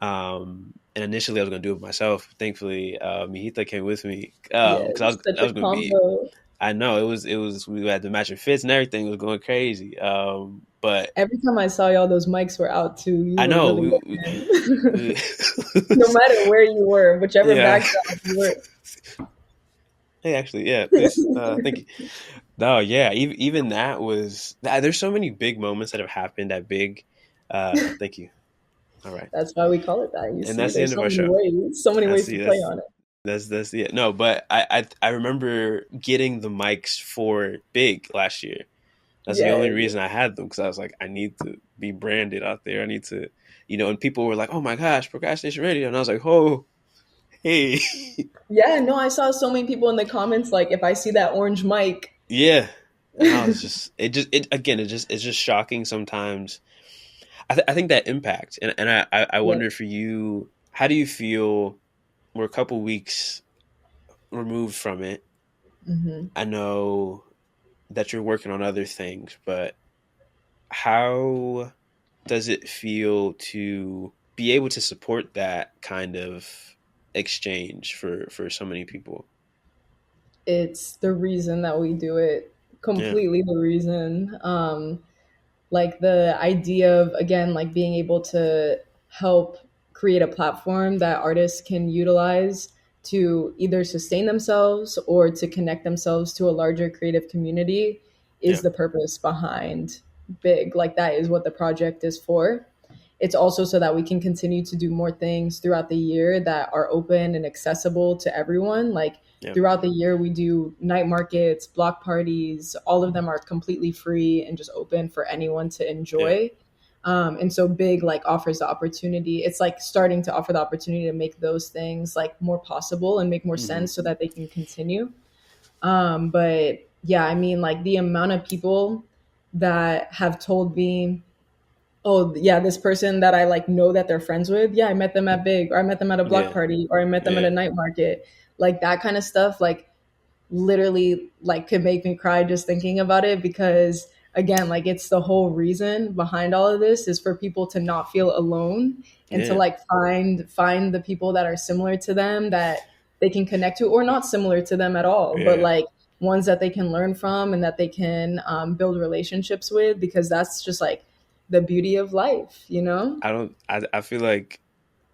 And initially I was going to do it myself. Thankfully, Mihita came with me because Yes. Such I a was going to be. combo. I know it was we had the matching fits and everything. It was going crazy. But Every time I saw y'all, those mics were out too. You I were know really looking. we No matter where you were, whichever yeah. backdrop you were. Hey, actually, yeah. This, thank you. No, yeah. Even that was. There's so many big moments that have happened at big. Thank you. All right, That's why we call it that. You and see, that's the there's end of our show. so many That's ways to the play on it. that's the no. But I remember getting the mics for big last year, That's the only Yes. reason I had them, because I was like, I need to be branded out there. I need to, and people were like, oh my gosh, Procrastination Radio. And I was like, oh, hey. Yeah, no, I saw so many people in the comments like, if I see that orange mic. Yeah. And I was it's just shocking sometimes. I think that impact, and I Yeah. wonder for you, how do you feel? We're a couple weeks removed from it. Hmm. I know that you're working on other things, but how does it feel to be able to support that kind of exchange for so many people? It's the reason that we do it, Yeah, completely the reason. Like the idea of, again, like being able to help create a platform that artists can utilize to either sustain themselves or to connect themselves to a larger creative community yeah, is the purpose behind Big. Like that is what the project is for. It's also so that we can continue to do more things throughout the year that are open and accessible to everyone. Like yeah, throughout the year, we do night markets, block parties. All of them are completely free and just open for anyone to yeah. enjoy. And so Big like offers the opportunity. It's like starting to offer the opportunity to make those things like more possible and make more Hmm. sense so that they can continue. But yeah, I mean, like the amount of people that have told me, oh yeah, this person that I like know that they're friends with, yeah, I met them at Big, or I met them at a block Yeah, party, or I met them at a yeah. night market. Like that kind of stuff, like literally like could make me cry just thinking about it, because again, like it's the whole reason behind all of this is for people to not feel alone and to Yeah, like find the people that are similar to them that they can connect to, or not similar to them at all, but yeah. like ones that they can learn from and that they can build relationships with, because that's just like the beauty of life, you know. I don't. I feel like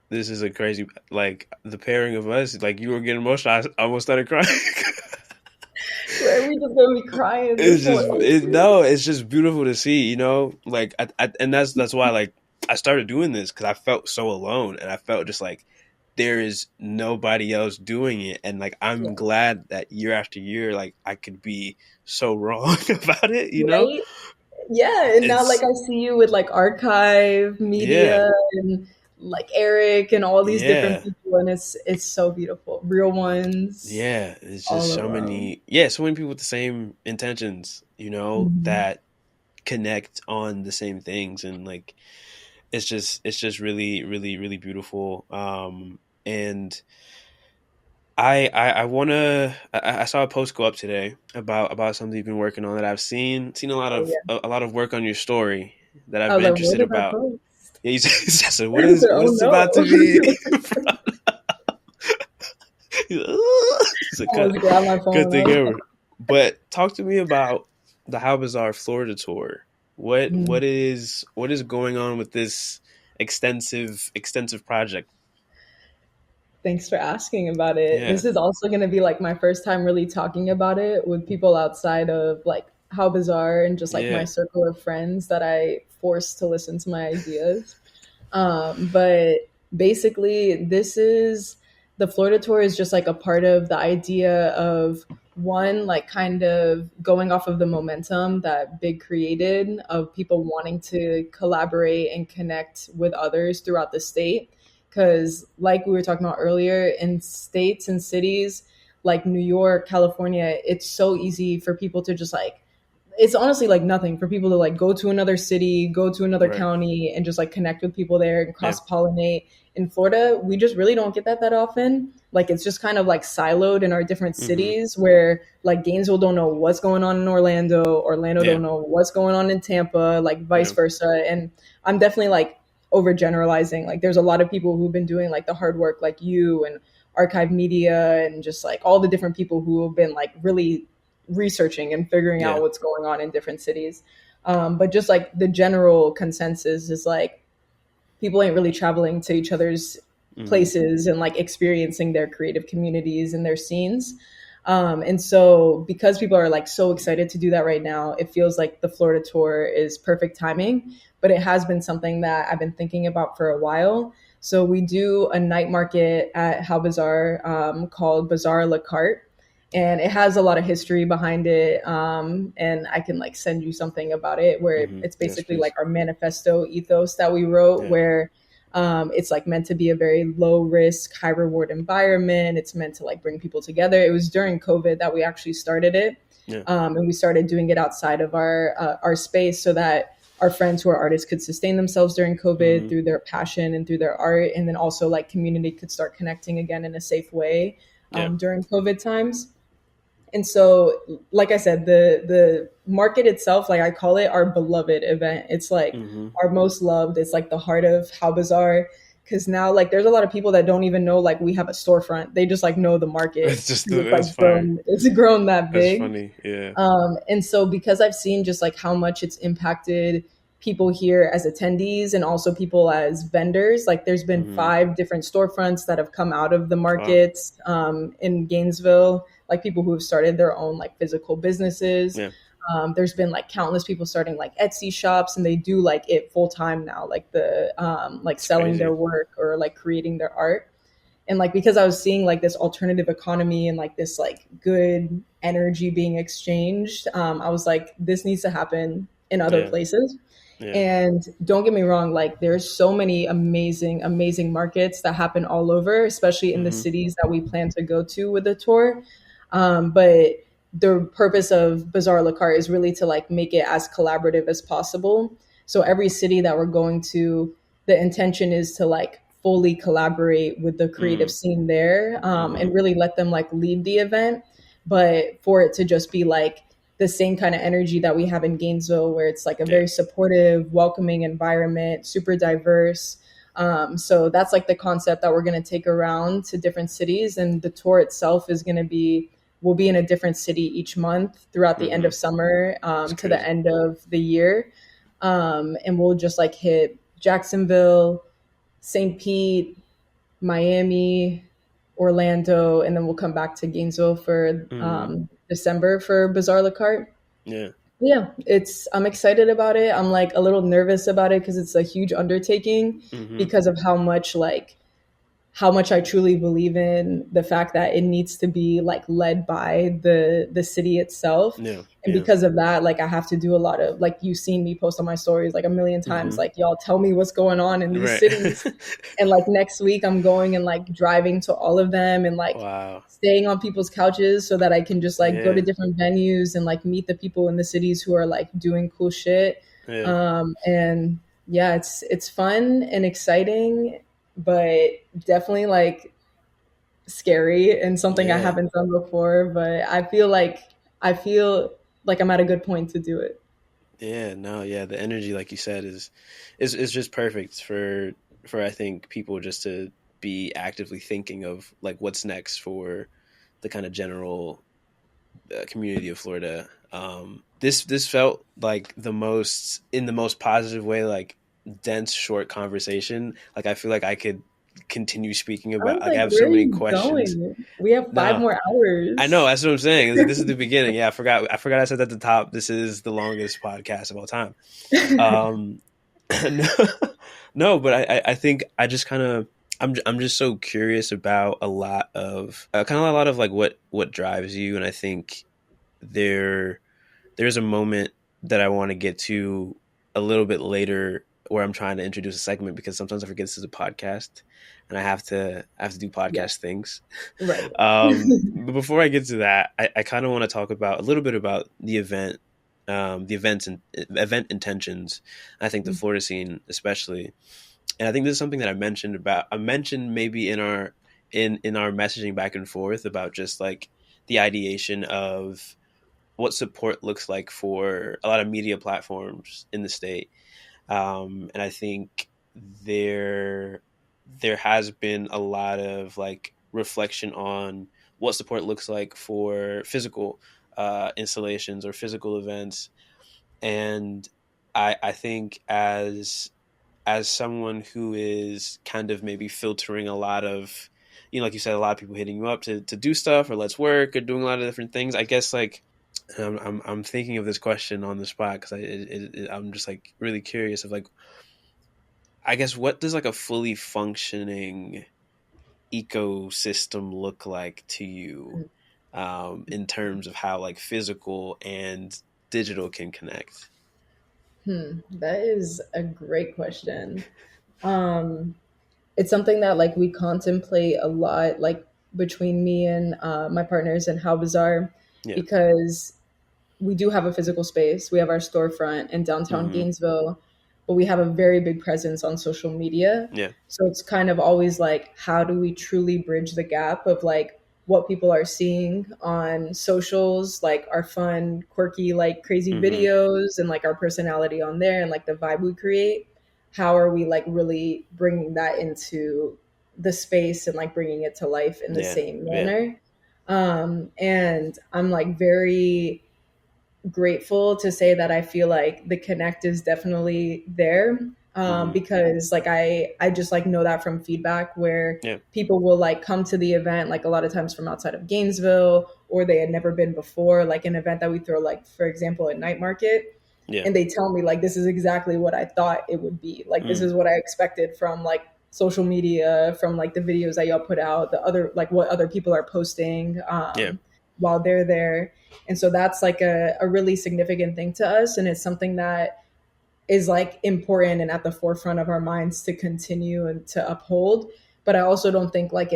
this is a crazy, like the pairing of us. Like you were getting emotional. I almost started crying. Right, we just gonna be crying this It's whole just no. It's just beautiful to see. Like and that's why like I started doing this, because I felt so alone, and I felt just like there is nobody else doing it, and like I'm yeah. glad that year after year, like I could be so wrong about it. Right. Yeah, and now like It's I see you with like archive yeah, media and like Eric and all these different yeah. people, and it's so beautiful. Real ones Yeah, it's just all so around. many, so many people with the same intentions, Mhm. that connect on the same things, and like it's just really, really, really beautiful. And I wanna I saw a post go up today about something you've been working on, that I've seen a lot Oh of yeah. a lot of work on your story that I I've was been like, what interested did I about. post? Yeah, I said, I said, what oh is no. about to be? It's a I almost grabbed my good phone. I thing was ever. But talk to me about the How Bizarre Florida tour. What like, what is what is going on with this extensive project? thanks for asking about it. Yeah, This is also going to be like my first time really talking about it with people outside of like How Bizarre and just like my yeah, circle of friends that I forced to listen to my ideas. But basically, this is the Florida tour is just like a part of the idea of one, like kind of going off of the momentum that Big created of people wanting to collaborate and connect with others throughout the state. Because, like we were talking about earlier, in states and cities like New York, California, it's so easy for people to just like it's honestly like nothing for people to like go to another city, go to another right. county and just like connect with people there and Yeah, cross pollinate. In Florida, we just really don't get that often. Like it's just kind of like siloed in our different mm-hmm. cities where like Gainesville don't know what's going on in Orlando, Orlando Yeah, don't know what's going on in Tampa, like vice yeah, versa. And I'm definitely like overgeneralizing. Like there's a lot of people who've been doing like the hard work like you and archive media and just like all the different people who have been like really researching and figuring yeah, out what's going on in different cities. But just like the general consensus is like people ain't really traveling to each other's mm-hmm. places and like experiencing their creative communities and their scenes. And so because people are like so excited to do that right now, it feels like the Florida tour is perfect timing, but it has been something that I've been thinking about for a while. So we do a night market at How Bazaar called Bazaar La Carte, and it has a lot of history behind it. And I can like send you something about it where it's Yes, basically like please. our manifesto ethos that we wrote, Yeah. where it's like meant to be a very low risk, high reward environment. It's meant to like bring people together. It was during COVID that we actually started it. Yeah. And we started doing it outside of our space so that our friends who are artists could sustain themselves during COVID Hmm. through their passion and through their art. And then also like community could start connecting again in a safe way Yeah. during COVID times. And so, like I said, the market itself, like I call it our beloved event. It's like Hmm. our most loved. It's like the heart of How Bizarre. Because now, like, there's a lot of people that don't even know like we have a storefront. They just like know the market It's just because it's that's like fire. grown. It's grown that That's big. funny. Yeah. And so, because I've seen just like how much it's impacted people here as attendees and also people as vendors, like there's been Hmm. 5 different storefronts that have come out of the Wow. markets in Gainesville, like people who have started their own like physical businesses. Yeah. There's been like countless people starting like Etsy shops, and they do like it full time now, like the like It's selling their crazy. work or like creating their art. And like because I was seeing like this alternative economy and like this like good energy being exchanged, I was like, this needs to happen in other Yeah. places. Yeah. And don't get me wrong, like there's so many amazing, amazing markets that happen all over, especially in the Hmm. cities that we plan to go to with the tour. But the purpose of Bazaar La Carte is really to like make it as collaborative as possible. So every city that we're going to, the intention is to like fully collaborate with the creative Hmm. scene there, Hmm. and really let them like lead the event. But for it to just be like the same kind of energy that we have in Gainesville, where it's like a Yeah. very supportive, welcoming environment, super diverse. So that's like the concept that we're going to take around to different cities. And the tour itself is going to be, we'll be in a different city each month throughout the end Hmm. of summer It's to the crazy. end of the year. And we'll just like hit Jacksonville, St. Pete, Miami, Orlando, and then we'll come back to Gainesville for Hmm. December for Bazaar La Carte. Yeah. Yeah, I'm excited about it. I'm like a little nervous about it because it's a huge undertaking Hmm. because of how much I truly believe in the fact that it needs to be like led by the city itself. Yeah. And Yeah. because of that, like I have to do a lot of like you've seen me post on my stories like a million times, Hmm. like y'all tell me what's going on in these Right. cities. And like next week I'm going and like driving to all of them and like Wow. staying on people's couches so that I can just like go to Yeah. different venues and like meet the people in the cities who are like doing cool shit. Yeah. And yeah, it's fun and exciting, but definitely like scary and something I Yeah. haven't done before. But I feel like I'm at a good point to do it. Yeah. No. Yeah. The energy, like you said, is just perfect for I think people just to be actively thinking of like what's next for the kind of general community of Florida. This felt like the most in the most positive way, like dense, short conversation. Like I feel like I could continue speaking I about. was Like I like, have where so are many you questions. going? We have five No, more I know hours. that's what I'm saying. This is the beginning. Yeah, I forgot. I forgot I said at the top. This is the longest podcast of all time. Um, no, no, but I think I just kind of I'm just so curious about a lot of kind of a lot of like what drives you, and I think there there's a moment that I want to get to a little bit later where I'm trying to introduce a segment because sometimes I forget this is a podcast and I have to do Yeah, podcast things. right. But before I get to that, I kind of want to talk about a little bit about the events and event intentions. I think the Florida scene, especially, and I think this is something that I mentioned maybe in our messaging back and forth about just like the ideation of what support looks like for a lot of media platforms in the state. And I think there there has been a lot of like reflection on what support looks like for physical installations or physical events. And I think as someone who is kind of maybe filtering a lot of, you know, like you said, a lot of people hitting you up to do stuff or let's work or doing a lot of different things. I guess like I'm thinking of this question on the spot because I'm just like really curious of like I guess what does like a fully functioning ecosystem look like to you? in terms of how like physical and digital can connect? That is a great question. Um, it's something that like we contemplate a lot, like between me and my partners and How Bizarre, Yeah. because we do have a physical space. We have our storefront in downtown Mm-hmm. Gainesville, but we have a very big presence on social media. Yeah. So it's kind of always like, how do we truly bridge the gap of like what people are seeing on socials, like our fun, quirky, like crazy Mm-hmm. videos and like our personality on there and like the vibe we create? How are we like really bringing that into the space and like bringing it to life in the Yeah. same Yeah. manner? And I'm like very grateful to say that I feel like the connect is definitely there, Mm-hmm. because like I just like know that from feedback where Yeah. people will like come to the event like a lot of times from outside of Gainesville, or they had never been before, like an event that we throw, like for example at night market, Yeah. and they tell me like this is exactly what I thought it would be, like this Mm. is what I expected from like social media, from like the videos that y'all put out, the other like what other people are posting Yeah. while they're there. And so that's like a really significant thing to us, and it's something that is like important and at the forefront of our minds to continue and to uphold. But I also don't think like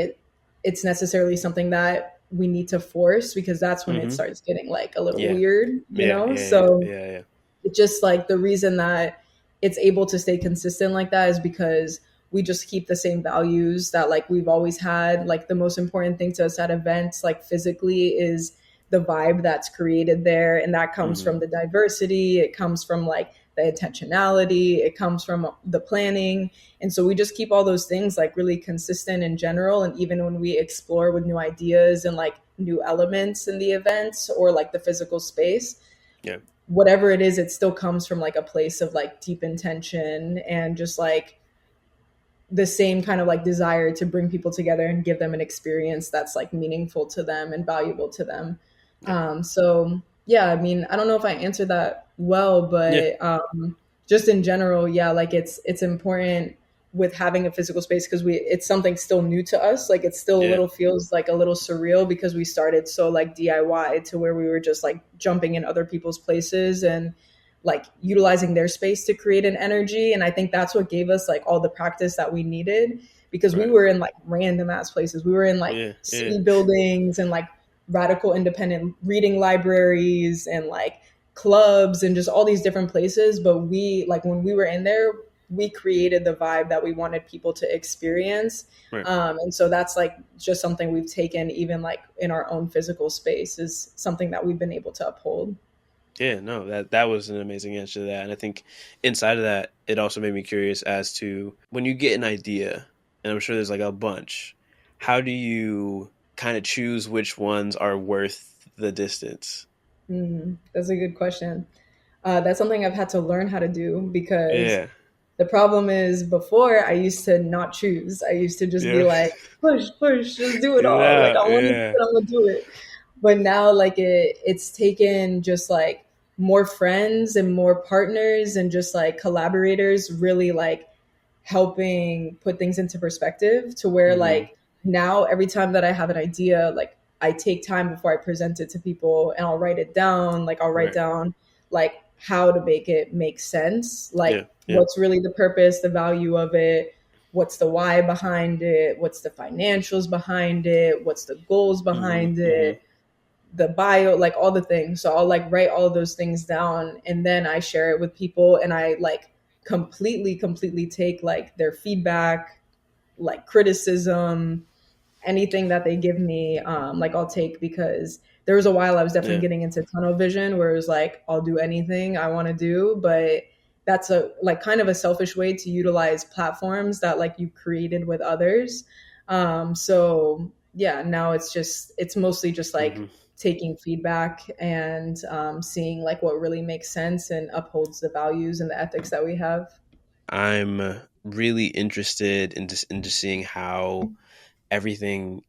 it's necessarily something that we need to force, because that's when it Mm-hmm. starts getting like a little Yeah. weird, you Yeah. know? Yeah. Yeah. So Yeah. Yeah. it's just like the reason that it's able to stay consistent like that is because we just keep the same values that like we've always had. Like the most important thing to us at events, like physically, is the vibe that's created there, and that comes Mm-hmm. from the diversity, it comes from like the intentionality, it comes from the planning. And so we just keep all those things like really consistent in general, and even when we explore with new ideas and like new elements in the events or like the physical space, Yeah. whatever it is, it still comes from like a place of like deep intention and just like the same kind of like desire to bring people together and give them an experience that's like meaningful to them and valuable to them. Yeah. So yeah, I mean, I don't know if I answered that well, Yeah. but just in general, yeah, like it's important with having a physical space, because we it's something still new to us. Like it still a Yeah. little feels like a little surreal, because we started so like DIY to where we were just like jumping in other people's places and like utilizing their space to create an energy. And I think that's what gave us like all the practice that we needed, because we Right. were in like random ass places. We were in like Yeah. Yeah. city buildings and like radical independent reading libraries and like clubs and just all these different places. But we like when we were in there, we created the vibe that we wanted people to experience. Right. And so that's like just something we've taken even like in our own physical space, is something that we've been able to uphold. Yeah, no, that was an amazing answer to that. And I think inside of that, it also made me curious as to when you get an idea, and I'm sure there's like a bunch, how do you kind of choose which ones are worth the distance? That's a good question. That's something I've had to learn how to do, because Yeah. the problem is before I used to not choose. I used to just be Yeah. like, push, push, just do it Get it all. Like out. I want to do Yeah. it, I'm gonna do it. But now like it's taken just like more friends and more partners and just like collaborators really like helping put things into perspective, to where Mm-hmm. like now every time that I have an idea, like I take time before I present it to people and I'll write it down. Like I'll write Right. down like how to make it make sense, Yeah. like Yeah. what's really the purpose, the value of it, what's the why behind it, what's the financials behind it, what's the goals Mm-hmm. behind Mm-hmm. it, the bio, like all the things. So I'll like write all of those things down, and then I share it with people, and I like completely take like their feedback, like criticism, anything that they give me, like I'll take, because there was a while I was definitely Yeah. getting into tunnel vision, where it was like I'll do anything I want to do. But that's a like kind of a selfish way to utilize platforms that like you created with others. So yeah, now it's mostly just like Mm-hmm. taking feedback and seeing like what really makes sense and upholds the values and the ethics that we have. I'm really interested in just seeing how everything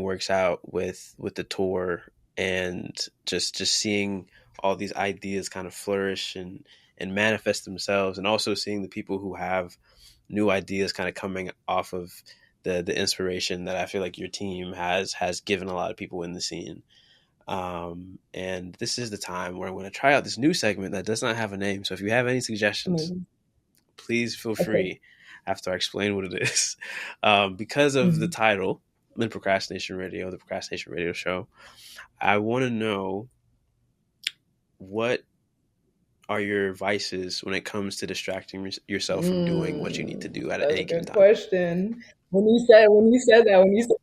works out with the tour, and just seeing all these ideas kind of flourish and manifest themselves, and also seeing the people who have new ideas kind of coming off of the inspiration that I feel like your team has given a lot of people in the scene. And this is the time where I'm going to try out this new segment that does not have a name. So if you have any suggestions, Amazing. please feel Okay. free after I explain what it is. Because of the Mhm. title, The Procrastination Radio, The Procrastination Radio Show, I want to know, what are your vices when it comes to distracting yourself from doing what you need to do at That's any a given good time? question. When you said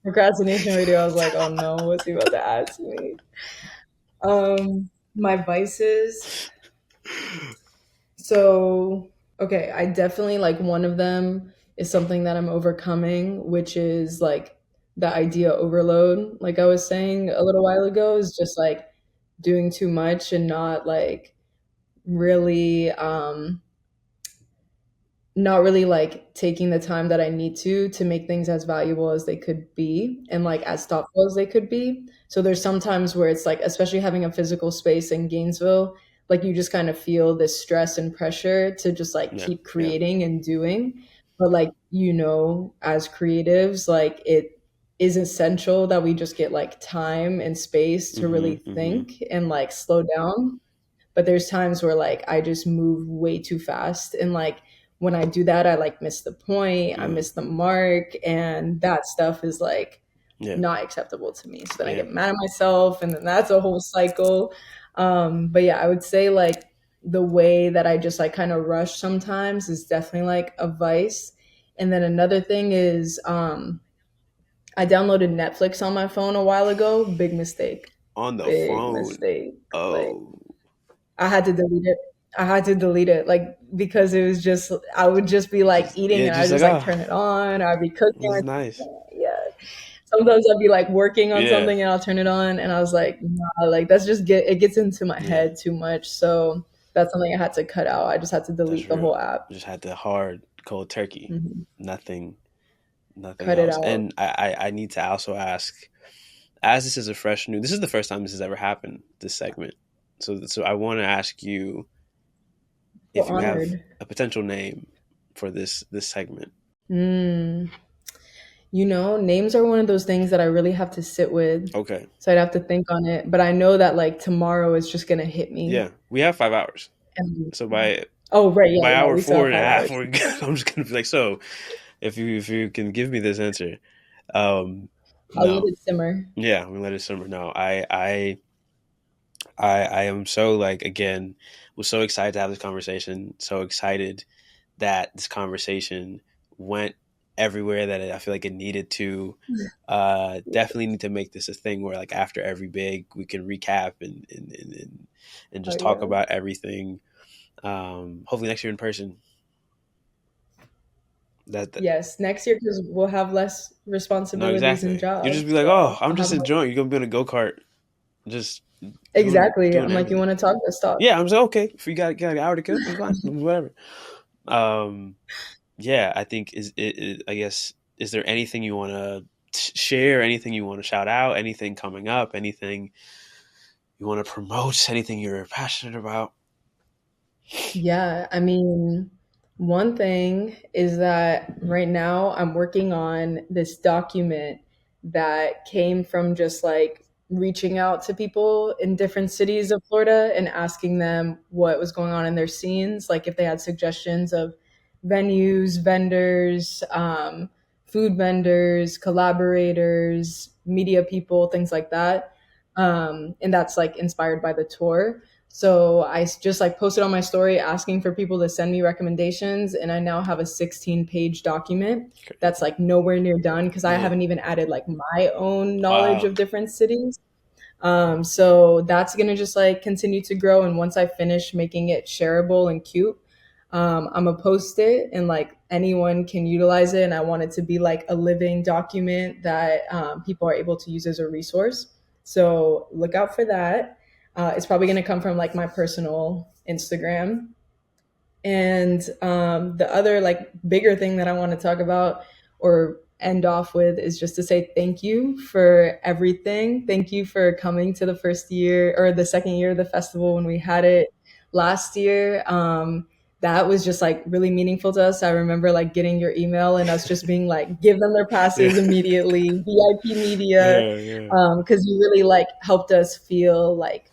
procrastination radio, I was like, oh no, what's he about to ask me? My vices. So, okay, I definitely like one of them is something that I'm overcoming, which is like the idea overload. Like I was saying a little while ago, is just like doing too much and really not really like taking the time that I need to make things as valuable as they could be and like as thoughtful as they could be. So there's sometimes where it's like, especially having a physical space in Gainesville, like you just kind of feel this stress and pressure to just like Yeah, keep yeah. creating and doing. But like, as creatives, like it is essential that we just get like time and space to really Mm-hmm, mm-hmm. think and like slow down, but there's times where like I just move way too fast, and like when I do that I like miss the point, I Mm, miss the mark, and that stuff is like yeah, not acceptable to me. So then I yeah. get mad at myself, and then that's a whole cycle. But yeah, I would say like the way that I just like kind of rush sometimes is definitely like a vice. And then another thing is I downloaded Netflix on my phone a while ago. Big mistake. On the Big phone. mistake. Like Oh, I had to delete it. I had to delete it, like, because it was just, I would just be like just, eating yeah, and I just like, just like ah, turn it on. I'd be cooking. this is nice. Yeah. Sometimes I'd be like working on Yeah, something and I'll turn it on and I was like, nah, like that's just it gets into my yeah. head too much. So that's something I had to cut out. I just had to That's delete the real. whole app. Just had the hard cold turkey. Hmm. Nothing, nothing Cut it else. out. And I need to also ask, as this is a fresh new, this is the first time this has ever happened. This segment. So I want to ask you So if you have honored. a potential name for this segment. Mm. Names are one of those things that I really have to sit with. Okay. So I'd have to think on it. But I know that like tomorrow is just gonna hit me. Yeah, we have 5 hours. And So by oh right, yeah, by yeah, hour we still four have and a five half, hours. we're good. I'm just gonna be like, so if you can give me this answer, um, I'll let no, it simmer. yeah, I'm gonna let it simmer. No, I am so, like, again, was so excited to have this conversation. So excited that this conversation went everywhere that I feel like it needed to. Definitely need to make this a thing where, like, after every big, we can recap and Oh just talk yeah. about everything. Hopefully next year in person. That Yes, next year because we'll have less No, responsibilities and exactly. You just jobs. be like, oh, So I'm I'll just have enjoying. You're gonna be on a go kart, just exactly. doing I'm like, you everything. want to talk? Let's talk. Yeah, I'm just like, okay. If you got an hour to kill, it's fine. Whatever. Um, yeah, I think I guess, is there anything you want to share? Anything you want to shout out? Anything coming up? Anything you want to promote? Anything you're passionate about? Yeah, I mean, one thing is that right now I'm working on this document that came from just like reaching out to people in different cities of Florida and asking them what was going on in their scenes, like if they had suggestions of venues, vendors, food vendors, collaborators, media people, things like that. And that's like inspired by the tour. So just like posted on my story asking for people to send me recommendations, and I now have a 16-page document that's like nowhere near done because I Yeah. haven't even added like my own knowledge Wow. of different cities. So that's gonna just like continue to grow, and once I finish making it shareable and cute, I'm gonna post it, and like anyone can utilize it. And I want it to be like a living document that people are able to use as a resource. So look out for that. It's probably gonna come from like my personal Instagram. And the other like bigger thing that I want to talk about or end off with is just to say thank you for everything. Thank you for coming to the first year or the second year of the festival when we had it last year. that was just like really meaningful to us. I remember like getting your email and us just being like, give them their Yeah. passes immediately, VIP media, Yeah, yeah. because you really like helped us feel like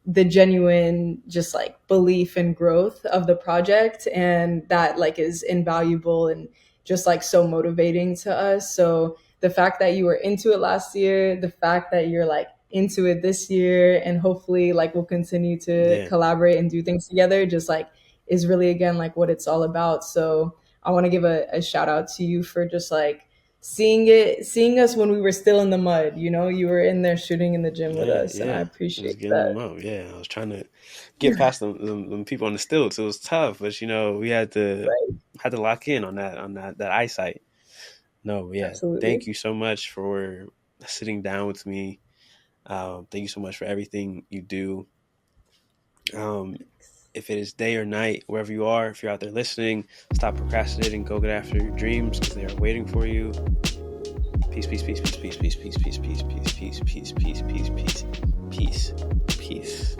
the genuine just like belief and growth of the project, and that like is invaluable and just like so motivating to us. So the fact that you were into it last year, the fact that you're like into it this year, and hopefully like we'll continue to Yeah. collaborate and do things together, just like is really again like what it's all about. So I want to give a shout out to you for just like seeing us when we were still in the mud. You know, you were in there shooting in the gym with Yeah, us, and I yeah. It was appreciate getting that. them up. Yeah, I was trying to get past them people on the stilts. It was tough, but we Right. had to lock in on that eyesight. No, yeah. Absolutely. Thank you so much for sitting down with me. Thank you so much for everything you do. If it is day or night, wherever you are, if you're out there listening, stop procrastinating. Go get after your dreams because they are waiting for you. Peace, peace, peace, peace, peace, peace, peace, peace, peace, peace, peace, peace, peace, peace, peace, peace, peace.